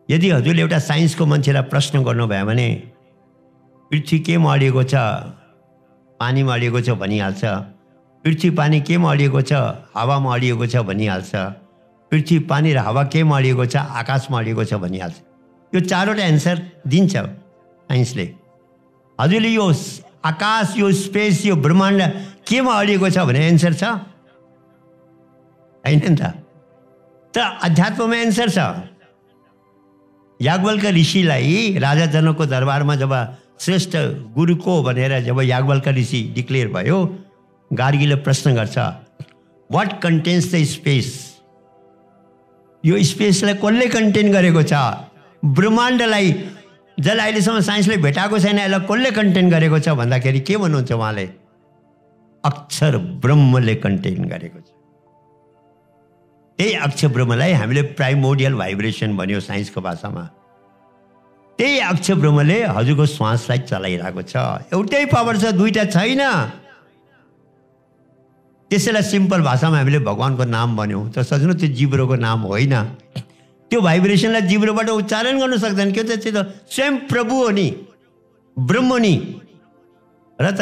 यदि हजुरले एउटा साइन्सको मान्छेलाई प्रश्न गर्नुभयो भने पृथ्वी केमा अडिएको छ? पानीमा अडिएको छ भनिहाल्छ। पृथ्वी पानी केमा अडिएको छ? हावामा अडिएको छ भनिहाल्छ। पृथ्वी पानी र हावा केमा अडिएको छ? आकाशमा अडिएको छ भनिहाल्छ। यो चारवटा एन्सर दिन्छ साइन्सले। हजुरले यो आकाश, यो स्पेस, यो ब्रह्माण्ड केमा अडिएको छ भने एन्सर छ? होइन नि त। तर अध्यात्ममा एन्सर छ। याज्ञवल्क्य ऋषिलाई राजा जनकको दरबारमा जब श्रेष्ठ गुरु को भनेर जब याज्ञवल्क्य ऋषि डिक्लेयर भयो, गार्गीले प्रश्न गर्छ, वाट कन्टेन्स द स्पेस? यो स्पेसलाई कसले कन्टेन गरेको छ? ब्रह्माण्डलाई, जसलाई अहिलेसम्म साइन्सले भेटाएको छैन, यसलाई कसले कन्टेन गरेको छ भन्दाखेरि के भन्नुहुन्छ उहाँले? अक्षर ब्रह्मले कन्टेन गरेको छ। त्यही अक्षर ब्रह्मलाई हामीले प्राइमोडियल भाइब्रेसन भन्यो साइन्सको भाषामा। त्यही अक्षर ब्रह्मले हजुरको श्वासलाई चलाइरहेको छ। एउटै पावर छ, दुईटा छैन। त्यसैलाई सिम्पल भाषामा हामीले भगवानको नाम भन्यौँ। त सजिलो, त्यो जिब्रोको नाम होइन। त्यो भाइब्रेसनलाई जिब्रोबाट उच्चारण गर्न सक्दैन। के त त्यो त स्वयं प्रभु हो नि, ब्रह्म नि। र त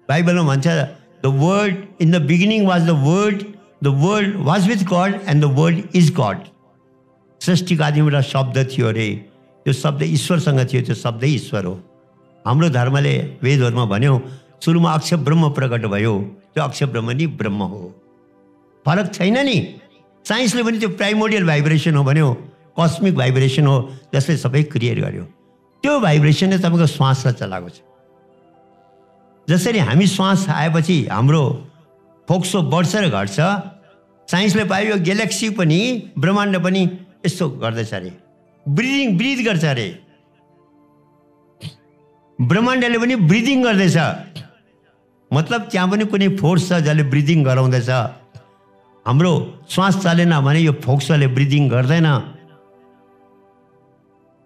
बाइबलमा भन्छ, the word in the beginning was the word, the world was with God and the world is God. सृष्टिको आदिमा एउटा शब्द थियो अरे, त्यो शब्द ईश्वरसँग थियो, त्यो शब्दै ईश्वर हो। हाम्रो धर्मले, वेदहरूमा भन्यो, सुरुमा अक्षर ब्रह्म प्रकट भयो, त्यो अक्षर ब्रह्म नि ब्रह्म हो। फरक छैन नि। साइन्सले पनि त्यो प्राइमोडियल भाइब्रेसन हो भन्यो, कस्मिक भाइब्रेसन हो, जसले सबै क्रिएट गर्यो। त्यो भाइब्रेसनले तपाईँको श्वासलाई चलाएको छ। जसरी हामी श्वास आएपछि हाम्रो फोक्सो बढ्छ र घट्छ, साइन्सले पायो यो ग्यालेक्सी पनि, ब्रह्माण्ड पनि यस्तो गर्दैछ अरे, ब्रिथ गर्छ अरे। ब्रह्माण्डले पनि ब्रिदिङ गर्दैछ। मतलब त्यहाँ पनि कुनै फोर्स छ जसले ब्रिदिङ गराउँदैछ। हाम्रो श्वास चलेन भने यो फोक्सोले ब्रिदिङ गर्दैन।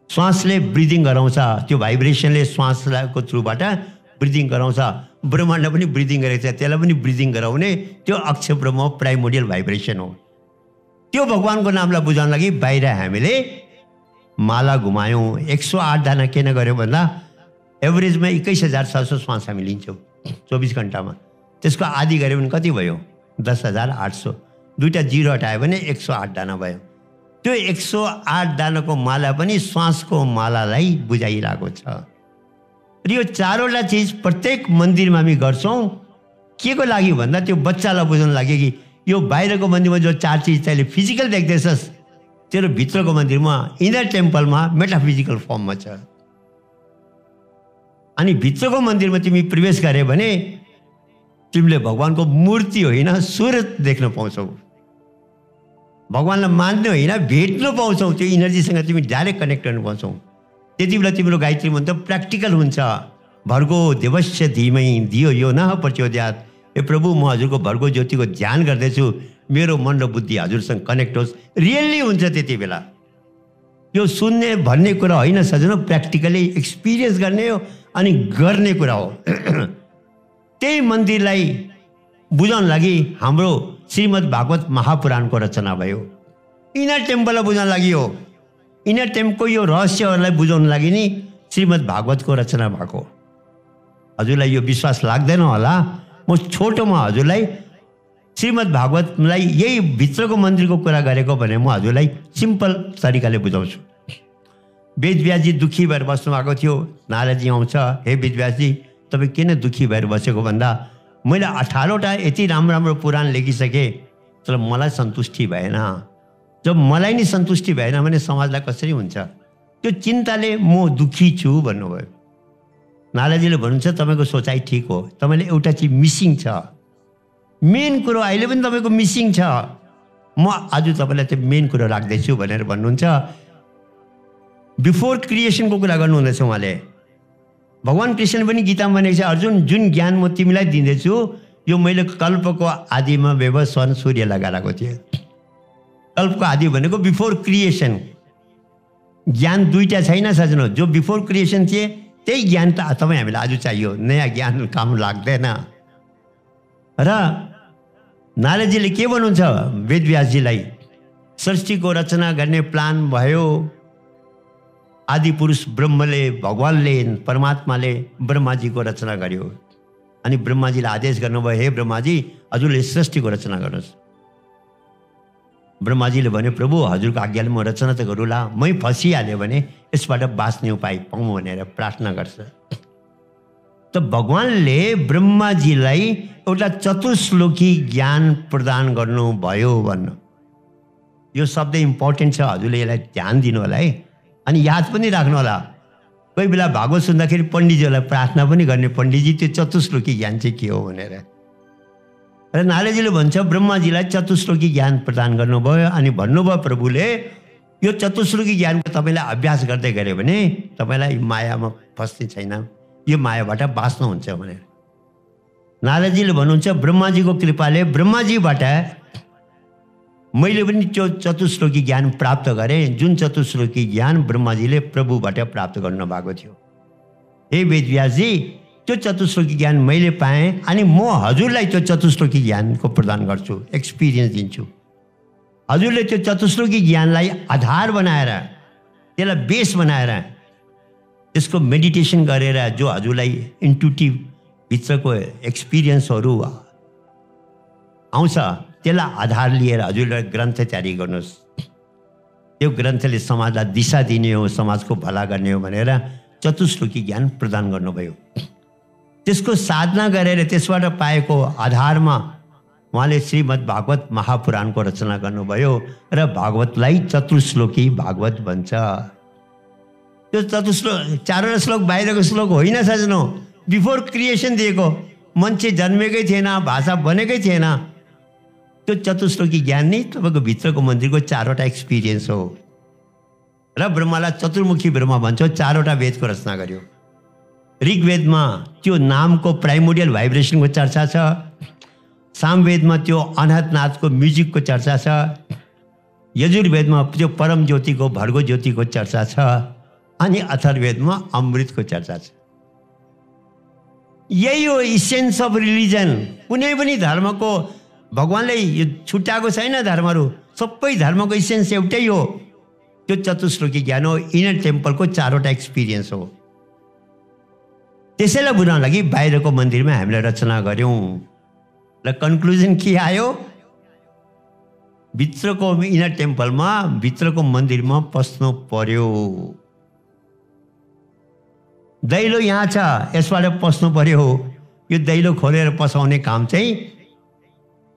श्वासले ब्रिदिङ गराउँछ, त्यो भाइब्रेसनले श्वासको थ्रुबाट ब्रिदिङ गराउँछ। ब्रह्माण्ड पनि ब्रिदिङ गरेको छ, त्यसलाई पनि ब्रिदिङ गराउने त्यो अक्षर ब्रह्म प्राइमोडियल भाइब्रेसन हो। त्यो भगवानको नामलाई बुझाउन लागि बाहिर हामीले माला घुमायौँ। 108 दाना किन गऱ्यो भन्दा एभरेजमा 21,600 श्वास हामी लिन्छौँ 24 घन्टामा। त्यसको आधी गऱ्यो भने कति भयो? 10,800। दुईवटा जिरो हटायो भने 108 दाना भयो। त्यो 108 दानाको माला पनि श्वासको मालालाई बुझाइरहेको छ। र यो चारवटा चिज प्रत्येक मन्दिरमा हामी गर्छौँ। के को लागि भन्दा त्यो बच्चालाई बुझाउन लागि कि यो बाहिरको मन्दिरमा जो चार चिज तैँले फिजिकल देख्दैछस्, तेरो भित्रको मन्दिरमा, इनर टेम्पलमा मेटाफिजिकल फर्ममा छ। अनि भित्रको मन्दिरमा तिमी प्रवेश गरे भने तिमीले भगवानको मूर्ति होइन, सूरत देख्न पाउँछौ। भगवानलाई मान्ने होइन, भेट्न पाउँछौ। त्यो इनर्जीसँग तिमी डाइरेक्ट कनेक्ट गर्न पाउँछौ। त्यति बेला तिम्रो गायत्री मन्त्र प्र्याक्टिकल हुन्छ। भर्गो देवस्य धीमहि धियो यो नः प्रचोदयात्। ए प्रभु, म हजुरको भर्गो ज्योतिको ध्यान गर्दैछु, मेरो मन र बुद्धि हजुरसँग कनेक्ट होस्। रियल्ली हुन्छ त्यति बेला। यो सुन्ने भन्ने कुरा होइन सजनो, प्र्याक्टिकली एक्सपिरियन्स गर्ने हो अनि गर्ने कुरा हो। त्यही मन्दिरलाई बुझाउन लागि हाम्रो श्रीमद् भागवत महापुराणको रचना भयो। इनर टेम्पललाई बुझाउन लागि हो। इनर टेम्पलको यो रहस्यहरूलाई बुझाउन लागि नि श्रीमद् भागवतको रचना भएको। हजुरलाई यो विश्वास लाग्दैन होला, म छोटोमा हजुरलाई श्रीमद् भागवतलाई यही भित्रको मन्दिरको कुरा गरेको भने म हजुरलाई सिम्पल तरिकाले बुझाउँछु। वेदव्यासजी दुःखी भएर बस्नु भएको थियो। नारदजी आउँछ, हे वेदव्यासजी तपाईँ किन दुःखी भएर बसेको भन्दा मैले 18वटा यति राम्रो राम्रो पुराण लेखिसकेँ, तर मलाई सन्तुष्टि भएन। जब मलाई नि सन्तुष्टि भएन भने समाजलाई कसरी हुन्छ? त्यो चिन्ताले म दुःखी छु भन्नुभयो। नारदजीले भन्नुहुन्छ तपाईँको सोचाइ ठिक हो, तपाईँले एउटा चिज मिसिङ छ, मेन कुरो अहिले पनि तपाईँको मिसिङ छ। म आज तपाईँलाई त्यो मेन कुरो राख्दैछु भनेर भन्नुहुन्छ। बिफोर क्रिएसनको कुरा गर्नुहुँदैछ उहाँले। भगवान् कृष्ण पनि गीतामा भनेको छ, अर्जुन जुन ज्ञान म तिमीलाई दिँदैछु यो मैले कल्पको आदिमा व्यवस्वन सूर्य लगाएको थिएँ। कल्पको आदि भनेको बिफोर क्रिएसन। ज्ञान दुईटा छैन सजनो, जो बिफोर क्रिएसन थिए त्यही ज्ञान त तपाईँ हामीलाई आज चाहियो, नयाँ ज्ञान काम लाग्दैन। र नारदजीले के भन्नुहुन्छ वेदव्यासजीलाई, सृष्टिको रचना गर्ने प्लान भयो। आदि पुरुष ब्रह्मले, भगवानले, परमात्माले ब्रह्माजीको रचना गर्यो अनि ब्रह्माजीलाई आदेश गर्नुभयो, हे ब्रह्माजी हजुरले सृष्टिको रचना गर्नुहोस्। ब्रह्माजीले भन्यो, प्रभु हजुरको आज्ञाले म रचना त गरौँला, मै फसिहाल्यो भने यसबाट बाँच्ने उपाय पाऊँ भनेर प्रार्थना गर्छ। त भगवानले ब्रह्माजीलाई एउटा चतुश्लोकी ज्ञान प्रदान गर्नुभयो भन्नु। यो शब्द इम्पोर्टेन्ट छ, हजुरले यसलाई ध्यान दिनु होला है, अनि याद पनि राख्नु होला। कोही बेला भागवत सुन्दाखेरि पण्डितजीलाई प्रार्थना पनि गर्ने, पण्डितजी त्यो चतुश्लोकी ज्ञान चाहिँ के हो भनेर। र नारदजीले भन्छ ब्रह्माजीलाई चतुश्लोकी ज्ञान प्रदान गर्नुभयो अनि भन्नुभयो प्रभुले यो चतुश्लोकी ज्ञानको तपाईँलाई अभ्यास गर्दै गऱ्यो भने तपाईँलाई मायामा फस्ने छैन, यो मायाबाट बाँच्नुहुन्छ भनेर। नारदजीले भन्नुहुन्छ ब्रह्माजीको कृपाले ब्रह्माजीबाट मैले पनि त्यो चतुश्लोकी ज्ञान प्राप्त गरेँ, जुन चतुश्लोकी ज्ञान ब्रह्माजीले प्रभुबाट प्राप्त गर्नुभएको थियो। हे वेदव्यासजी त्यो चतुश्लोकी ज्ञान मैले पाएँ अनि म हजुरलाई त्यो चतुश्लोकी ज्ञानको प्रदान गर्छु, एक्सपिरियन्स दिन्छु। हजुरले त्यो चतुश्लोकी ज्ञानलाई आधार बनाएर, त्यसलाई बेस बनाएर, त्यसको मेडिटेसन गरेर जो हजुरलाई इन्टुटिभ भित्रको एक्सपिरियन्सहरू आउँछ त्यसलाई आधार लिएर हजुरले ग्रन्थ तयारी गर्नुहोस्। त्यो ग्रन्थले समाजलाई दिशा दिने हो, समाजको भला गर्ने हो भनेर चतुश्लोकी ज्ञान प्रदान गर्नुभयो। त्यसको साधना गरेर त्यसबाट पाएको आधारमा उहाँले श्रीमद् भागवत महापुराणको रचना गर्नुभयो र भागवतलाई चतुश्लोकी भागवत भन्छ। त्यो चतुश्लोक 4वटा श्लोक बाहिरको श्लोक होइन सजनो, बिफोर क्रिएसन दिएको। मान्छे जन्मेकै थिएन, भाषा बनेकै थिएन। त्यो चतुश्लोकी ज्ञान नै तपाईँको भित्रको मन्दिरको 4वटा एक्सपिरियन्स हो। र ब्रह्मालाई चतुर्मुखी ब्रह्मा भन्छ, 4वटा वेदको रचना गर्यो। ऋग्वेदमा त्यो नामको प्राइमोडियल भाइब्रेसनको चर्चा छ, सामवेदमा त्यो अनाहतनाथको म्युजिकको चर्चा छ, यजुर्वेदमा त्यो परम ज्योतिको भर्गो ज्योतिको चर्चा छ, अनि अथर्ववेदमा अमृतको चर्चा छ। यही हो इसेन्स अफ रिलिजन। कुनै पनि धर्मको भगवानले यो छुट्याएको छैन धर्महरू, सबै धर्मको इसेन्स एउटै हो, त्यो चतुश्लोकी ज्ञान हो। इनर टेम्पलको 4वटा एक्सपिरियन्स हो। त्यसैलाई बुझाउन लागि बाहिरको मन्दिरमा हामीले रचना गऱ्यौँ र कन्क्लुजन के आयो? भित्रको इनर टेम्पलमा, भित्रको मन्दिरमा पस्नु पर्यो। दैलो यहाँ छ, यसबाट पस्नु पर्यो। यो दैलो खोलेर पसाउने काम चाहिँ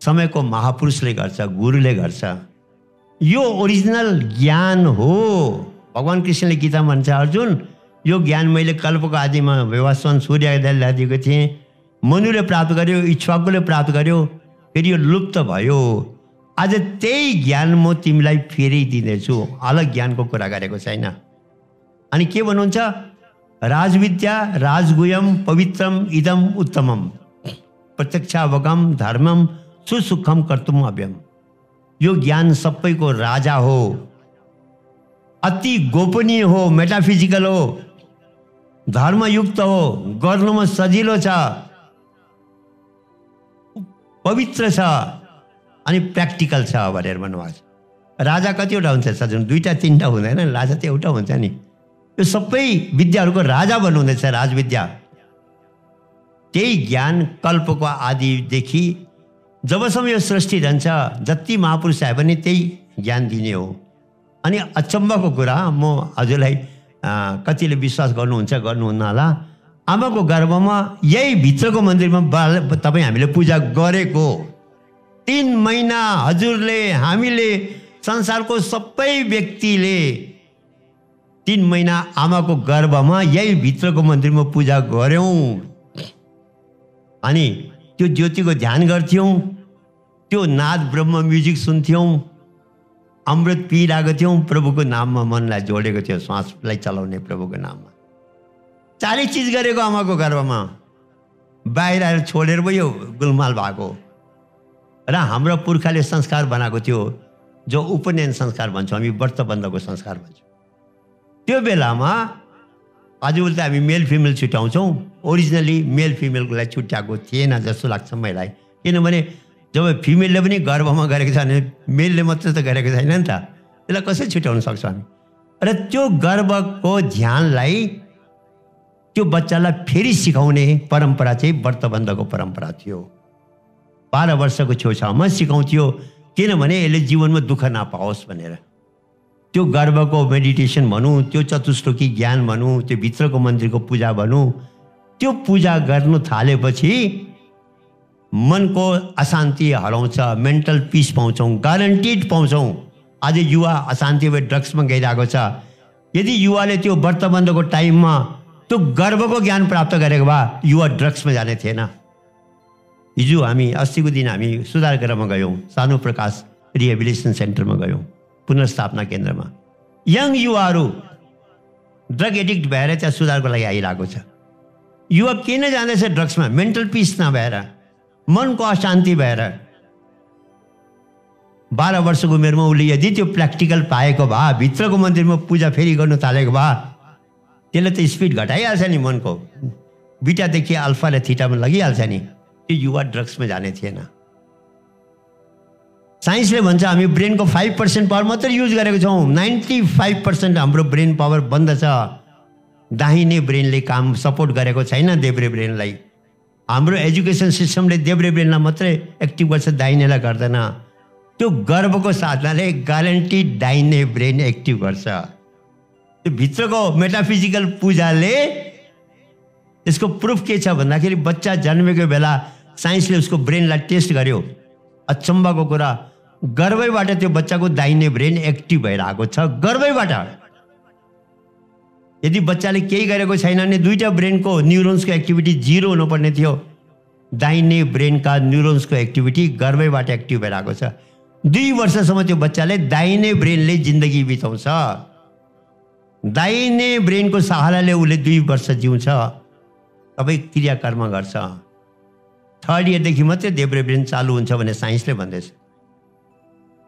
समयको महापुरुषले गर्छ, गुरुले गर्छ। यो ओरिजिनल ज्ञान हो। भगवान् कृष्णले गीतामा भन्छ, अर्जुन यो ज्ञान मैले कल्पको आदिमा व्यवस्वन सूर्यलाई दिएको थिएँ, मनुले प्राप्त गर्यो, इक्ष्वाकुले प्राप्त गर्यो, फेरि यो लुप्त भयो। आज त्यही ज्ञान म तिमीलाई फेरि दिँदैछु, अलग ज्ञानको कुरा गरेको छैन। अनि के भन्नुहुन्छ? राजविद्या राजगुह्यम पवित्रम इदम उत्तमम प्रत्यक्षावगम धर्मम सुसुखम कर्तुम अभ्यम। यो ज्ञान सबैको राजा हो, अति गोपनीय हो, मेटाफिजिकल हो, धर्मयुक्त हो, गर्नुमा सजिलो छ, पवित्र छ अनि प्र्याक्टिकल छ भनेर भन्नुभएको छ। राजा कतिवटा हुन्छ सजन? 2-3 हुँदैन, राजा त एउटा हुन्छ नि। यो सबै विद्याहरूको राजा बन्नुहुँदैछ, राजविद्या। त्यही ज्ञान कल्पको आदिदेखि जबसम्म यो सृष्टि रहन्छ, जति महापुरुष आए पनि त्यही ज्ञान दिने हो। अनि अचम्मको कुरा, म हजुरलाई कतिले विश्वास गर्नुहुन्छ गर्नुहुन्न होला, आमाको गर्भमा यही भित्रको मन्दिरमा तपाईँ हामीले पूजा गरेको 3 महिना हजुरले, हामीले, संसारको सबै व्यक्तिले 3 महिना आमाको गर्भमा यही भित्रको मन्दिरमा पूजा गऱ्यौँ। अनि त्यो ज्योतिको ध्यान गर्थ्यौँ, त्यो नाद ब्रह्म म्युजिक सुन्थ्यौँ, अमृत पिइरहेको थियौँ, प्रभुको नाममा मनलाई जोडेको थियो, श्वासलाई चलाउने प्रभुको नाममा। 40 चिज गरेको आमाको गर्भमा, बाहिर आएर छोडेर भयो गुलमाल भएको। र हाम्रो पुर्खाले संस्कार बनाएको थियो, जो उपनयन संस्कार भन्छौँ हामी, व्रतबन्धको संस्कार भन्छौँ। त्यो बेलामा आजभोलि त हामी मेल फिमेल छुट्याउँछौँ, ओरिजिनली मेल फिमेलको लागि छुट्याएको थिएन जस्तो लाग्छ मलाई। किनभने जब फिमेलले पनि गर्भमा गरेको छ भने मेलले मात्रै त गरेको छैन नि त, त्यसलाई कसरी छुट्याउन सक्छौँ हामी। र त्यो गर्भको ध्यानलाई त्यो बच्चालाई फेरि सिकाउने परम्परा चाहिँ व्रतबन्धको परम्परा थियो। 12 वर्षको छेउछाउमा सिकाउँथ्यो, किनभने यसले जीवनमा दुःख नपाओस् भनेर। त्यो गर्भको मेडिटेसन भनौँ, त्यो चतुश्लोकी ज्ञान भनौँ, त्यो भित्रको मन्दिरको पूजा भनौँ, त्यो पूजा गर्नु थालेपछि मनको अशान्ति हराउँछ, मेन्टल पिस पाउँछौँ, ग्यारेन्टिड पाउँछौँ। आज युवा अशान्ति भए ड्रग्समा गइरहेको छ। यदि युवाले त्यो व्रतबन्धको टाइममा त्यो गर्भको ज्ञान प्राप्त गरेको भए युवा ड्रग्समा जाने थिएन। हिजो हामी अस्तिको दिन हामी सुधार गृहमा गयौँ, सानो प्रकाश रिहेबिलिटेसन सेन्टरमा गयौँ, पुनर्स्थापना केन्द्रमा। यङ युवाहरू ड्रग एडिक्ट भएर त्यहाँ सुधारको लागि आइरहेको छ। युवा किन जाँदैछ ड्रग्समा? मेन्टल पिस नभएर, मनको अशान्ति भएर। 12 वर्षको उमेरमा उसले यदि त्यो प्र्याक्टिकल पाएको भए, भित्रको मन्दिरमा पूजा फेरि गर्नु थालेको भए, त्यसले त स्पिड घटाइहाल्छ नि मनको, बिटादेखि अल्फा र थीटामा लगिहाल्छ नि। त्यो युवा ड्रग्समा जाने थिएन। साइन्सले भन्छ हामी ब्रेनको 5% पावर मात्रै युज गरेको छौँ, 95% हाम्रो ब्रेन पावर बन्द छ। दाहिने ब्रेनले काम सपोर्ट गरेको छैन देब्रे ब्रेनलाई। हाम्रो एजुकेसन सिस्टमले देब्रे ब्रेनलाई मात्रै एक्टिभ गर्छ, दाहिनेलाई गर्दैन। त्यो गर्भको साधनाले ग्यारेन्टी दाहिने ब्रेन एक्टिभ गर्छ। त्यो भित्रको मेटाफिजिकल पूजाले यसको प्रुफ के छ भन्दाखेरि, बच्चा जन्मेको बेला साइन्सले उसको ब्रेनलाई टेस्ट गर्यो। अचम्मको कुरा, गर्भैबाट त्यो बच्चाको दाहिने ब्रेन एक्टिभ भइरहेको छ, गर्भैबाट। यदि बच्चाले केही गरेको छैन भने 2टा ब्रेनको न्युरोन्सको एक्टिभिटी 0 हुनुपर्ने थियो। दाहिने ब्रेनका न्युरोन्सको एक्टिभिटी गर्भैबाट एक्टिभ भइरहेको छ। 2 वर्षसम्म त्यो बच्चाले दाहिने ब्रेनले जिन्दगी बिताउँछ। दाहिने ब्रेनको सहाराले उसले 2 वर्ष जिउँछ, सबै क्रियाकर्म गर्छ। 3rd इयरदेखि मात्रै देब्रे ब्रेन चालु हुन्छ भने साइन्सले भन्दैछ।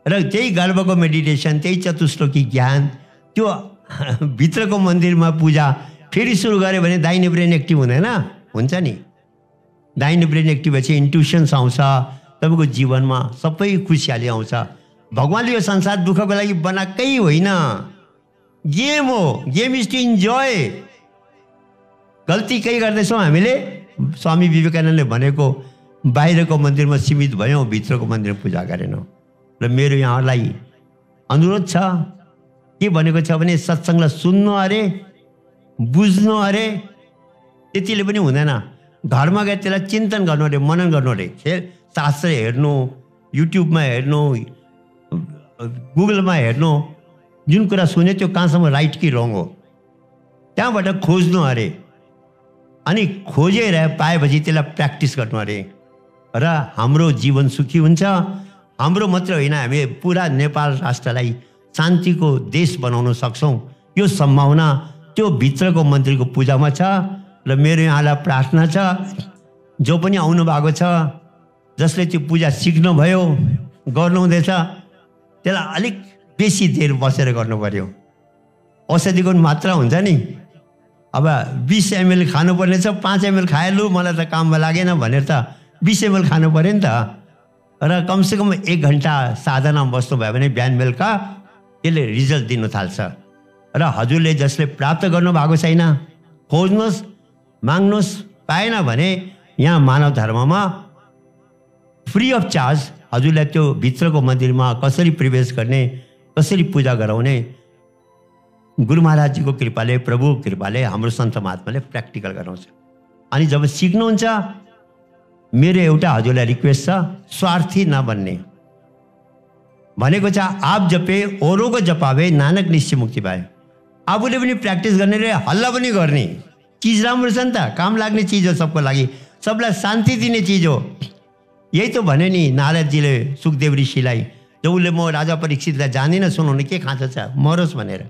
र त्यही गर्भको मेडिटेसन, त्यही चतुश्लोकी ज्ञान, त्यो भित्रको मन्दिरमा पूजा फेरि सुरु गऱ्यो भने दाहिने ब्रेन एक्टिभ हुँदैन? हुन्छ नि। दाहिने ब्रेन एक्टिभ भएपछि इन्ट्युसन्स आउँछ, तपाईँको जीवनमा सबै खुसियाली आउँछ। भगवान्ले यो संसार दुःखको लागि बनाएकै होइन, गेम हो। Game is to enjoy. गल्ती केही गर्दैछौँ हामीले। स्वामी विवेकानन्दले भनेको, बाहिरको मन्दिरमा सीमित भयौँ, भित्रको मन्दिरमा पूजा गरेनौँ। र मेरो यहाँलाई अनुरोध छ, के भनेको छ भने सत्सङ्गलाई सुन्नु अरे, बुझ्नु अरे, त्यतिले पनि हुँदैन। घरमा गएर त्यसलाई चिन्तन गर्नु अरे, मनन गर्नु अरे। शास्त्र हेर्नु, युट्युबमा हेर्नु, गुगलमा हेर्नु, जुन कुरा सुन्यो त्यो कहाँसम्म राइट कि रङ हो, त्यहाँबाट खोज्नु अरे। अनि खोजेर पाएपछि त्यसलाई प्र्याक्टिस गर्नु अरे। र हाम्रो जीवन सुखी हुन्छ। हाम्रो मात्र होइन, हामी पुरा नेपाल राष्ट्रलाई शान्तिको देश बनाउन सक्छौँ। यो सम्भावना त्यो भित्रको मन्दिरको पूजामा छ। र मेरो यहाँलाई प्रार्थना छ, जो पनि आउनु भएको छ, जसले त्यो पूजा सिक्नुभयो, गर्नुहुँदैछ, त्यसलाई अलिक बेसी देर बसेर गर्नु पर्यो। औषधिको मात्रा हुन्छ नि। अब 20 ml खानुपर्ने छ, 5 ml खाएलु मलाई त काममा लागेन भनेर त 20 ml खानु पऱ्यो नि त। र कमसेकम 1 घन्टा साधनामा बस्नुभयो भने बिहान बेलुका त्यसले रिजल्ट दिनु थाल्छ। र र हजुरले जसले प्राप्त गर्नुभएको छैन खोज्नुहोस्, माग्नुहोस्, पाएन भने यहाँ मानव धर्ममा फ्री अफ चार्ज हजुरलाई त्यो भित्रको मन्दिरमा कसरी प्रवेश गर्ने, कसरी पूजा गराउने गुरु महाराजजीको कृपाले, प्रभुको कृपाले, हाम्रो सन्त महात्माले प्र्याक्टिकल गराउँछ। अनि जब सिक्नुहुन्छ, मेरो एउटा हजुरलाई रिक्वेस्ट छ, स्वार्थी नबन्ने। भनेको छ आप जपे औरों को जपावे नानक निश्चय मुक्ति पाए। आफूले पनि प्र्याक्टिस गर्ने रे हल्ला पनि गर्ने। चिज राम्रो छ नि त, काम लाग्ने चिज हो, सबको लागि, सबलाई शान्ति दिने चिज हो। यही त भने नि नारदजीले सुखदेव ऋषिलाई, जब उसले म राजा परीक्षितलाई जान्दिनँ सुनाउनु के खाँचो छ, मरोस् भनेर।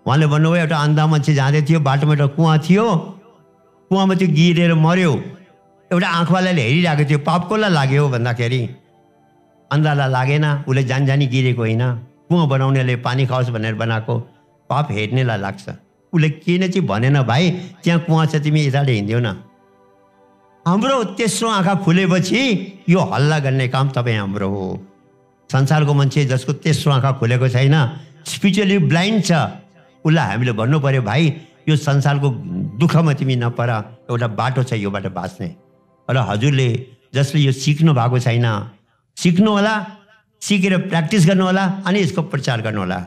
उहाँले भन्नुभयो एउटा अन्धा मान्छे जाँदै थियो, बाटोमा एउटा कुवा थियो, कुवामा त्यो गिरेर मर्यो। एउटा आँखवालाले हेरिरहेको थियो, पाप कसलाई लाग्यो भन्दाखेरि अन्धालाई लागेन, उसले जानी गिरेको होइन, कुवा बनाउनेले पानी खाओस् भनेर बनाएको, पाप हेर्नेलाई लाग्छ। उसले किन चाहिँ भनेन भाइ त्यहाँ कुवा छ, तिमी यताले हिँड्यौ न। हाम्रो तेस्रो आँखा खुलेपछि यो हल्ला गर्ने काम तपाईँ हाम्रो हो। संसारको मान्छे जसको तेस्रो आँखा खुलेको छैन, स्पिरिचुअली ब्लाइन्ड छ, उसलाई हामीले भन्नु पर्यो भाइ यो संसारको दुःखमा तिमी नपर, एउटा बाटो छ योबाट बाँच्ने। र हजुरले जसले यो सिक्नु भएको छैन, सिक्नु होला, सिकेर प्र्याक्टिस गर्नु होला, अनि यसको प्रचार गर्नु होला।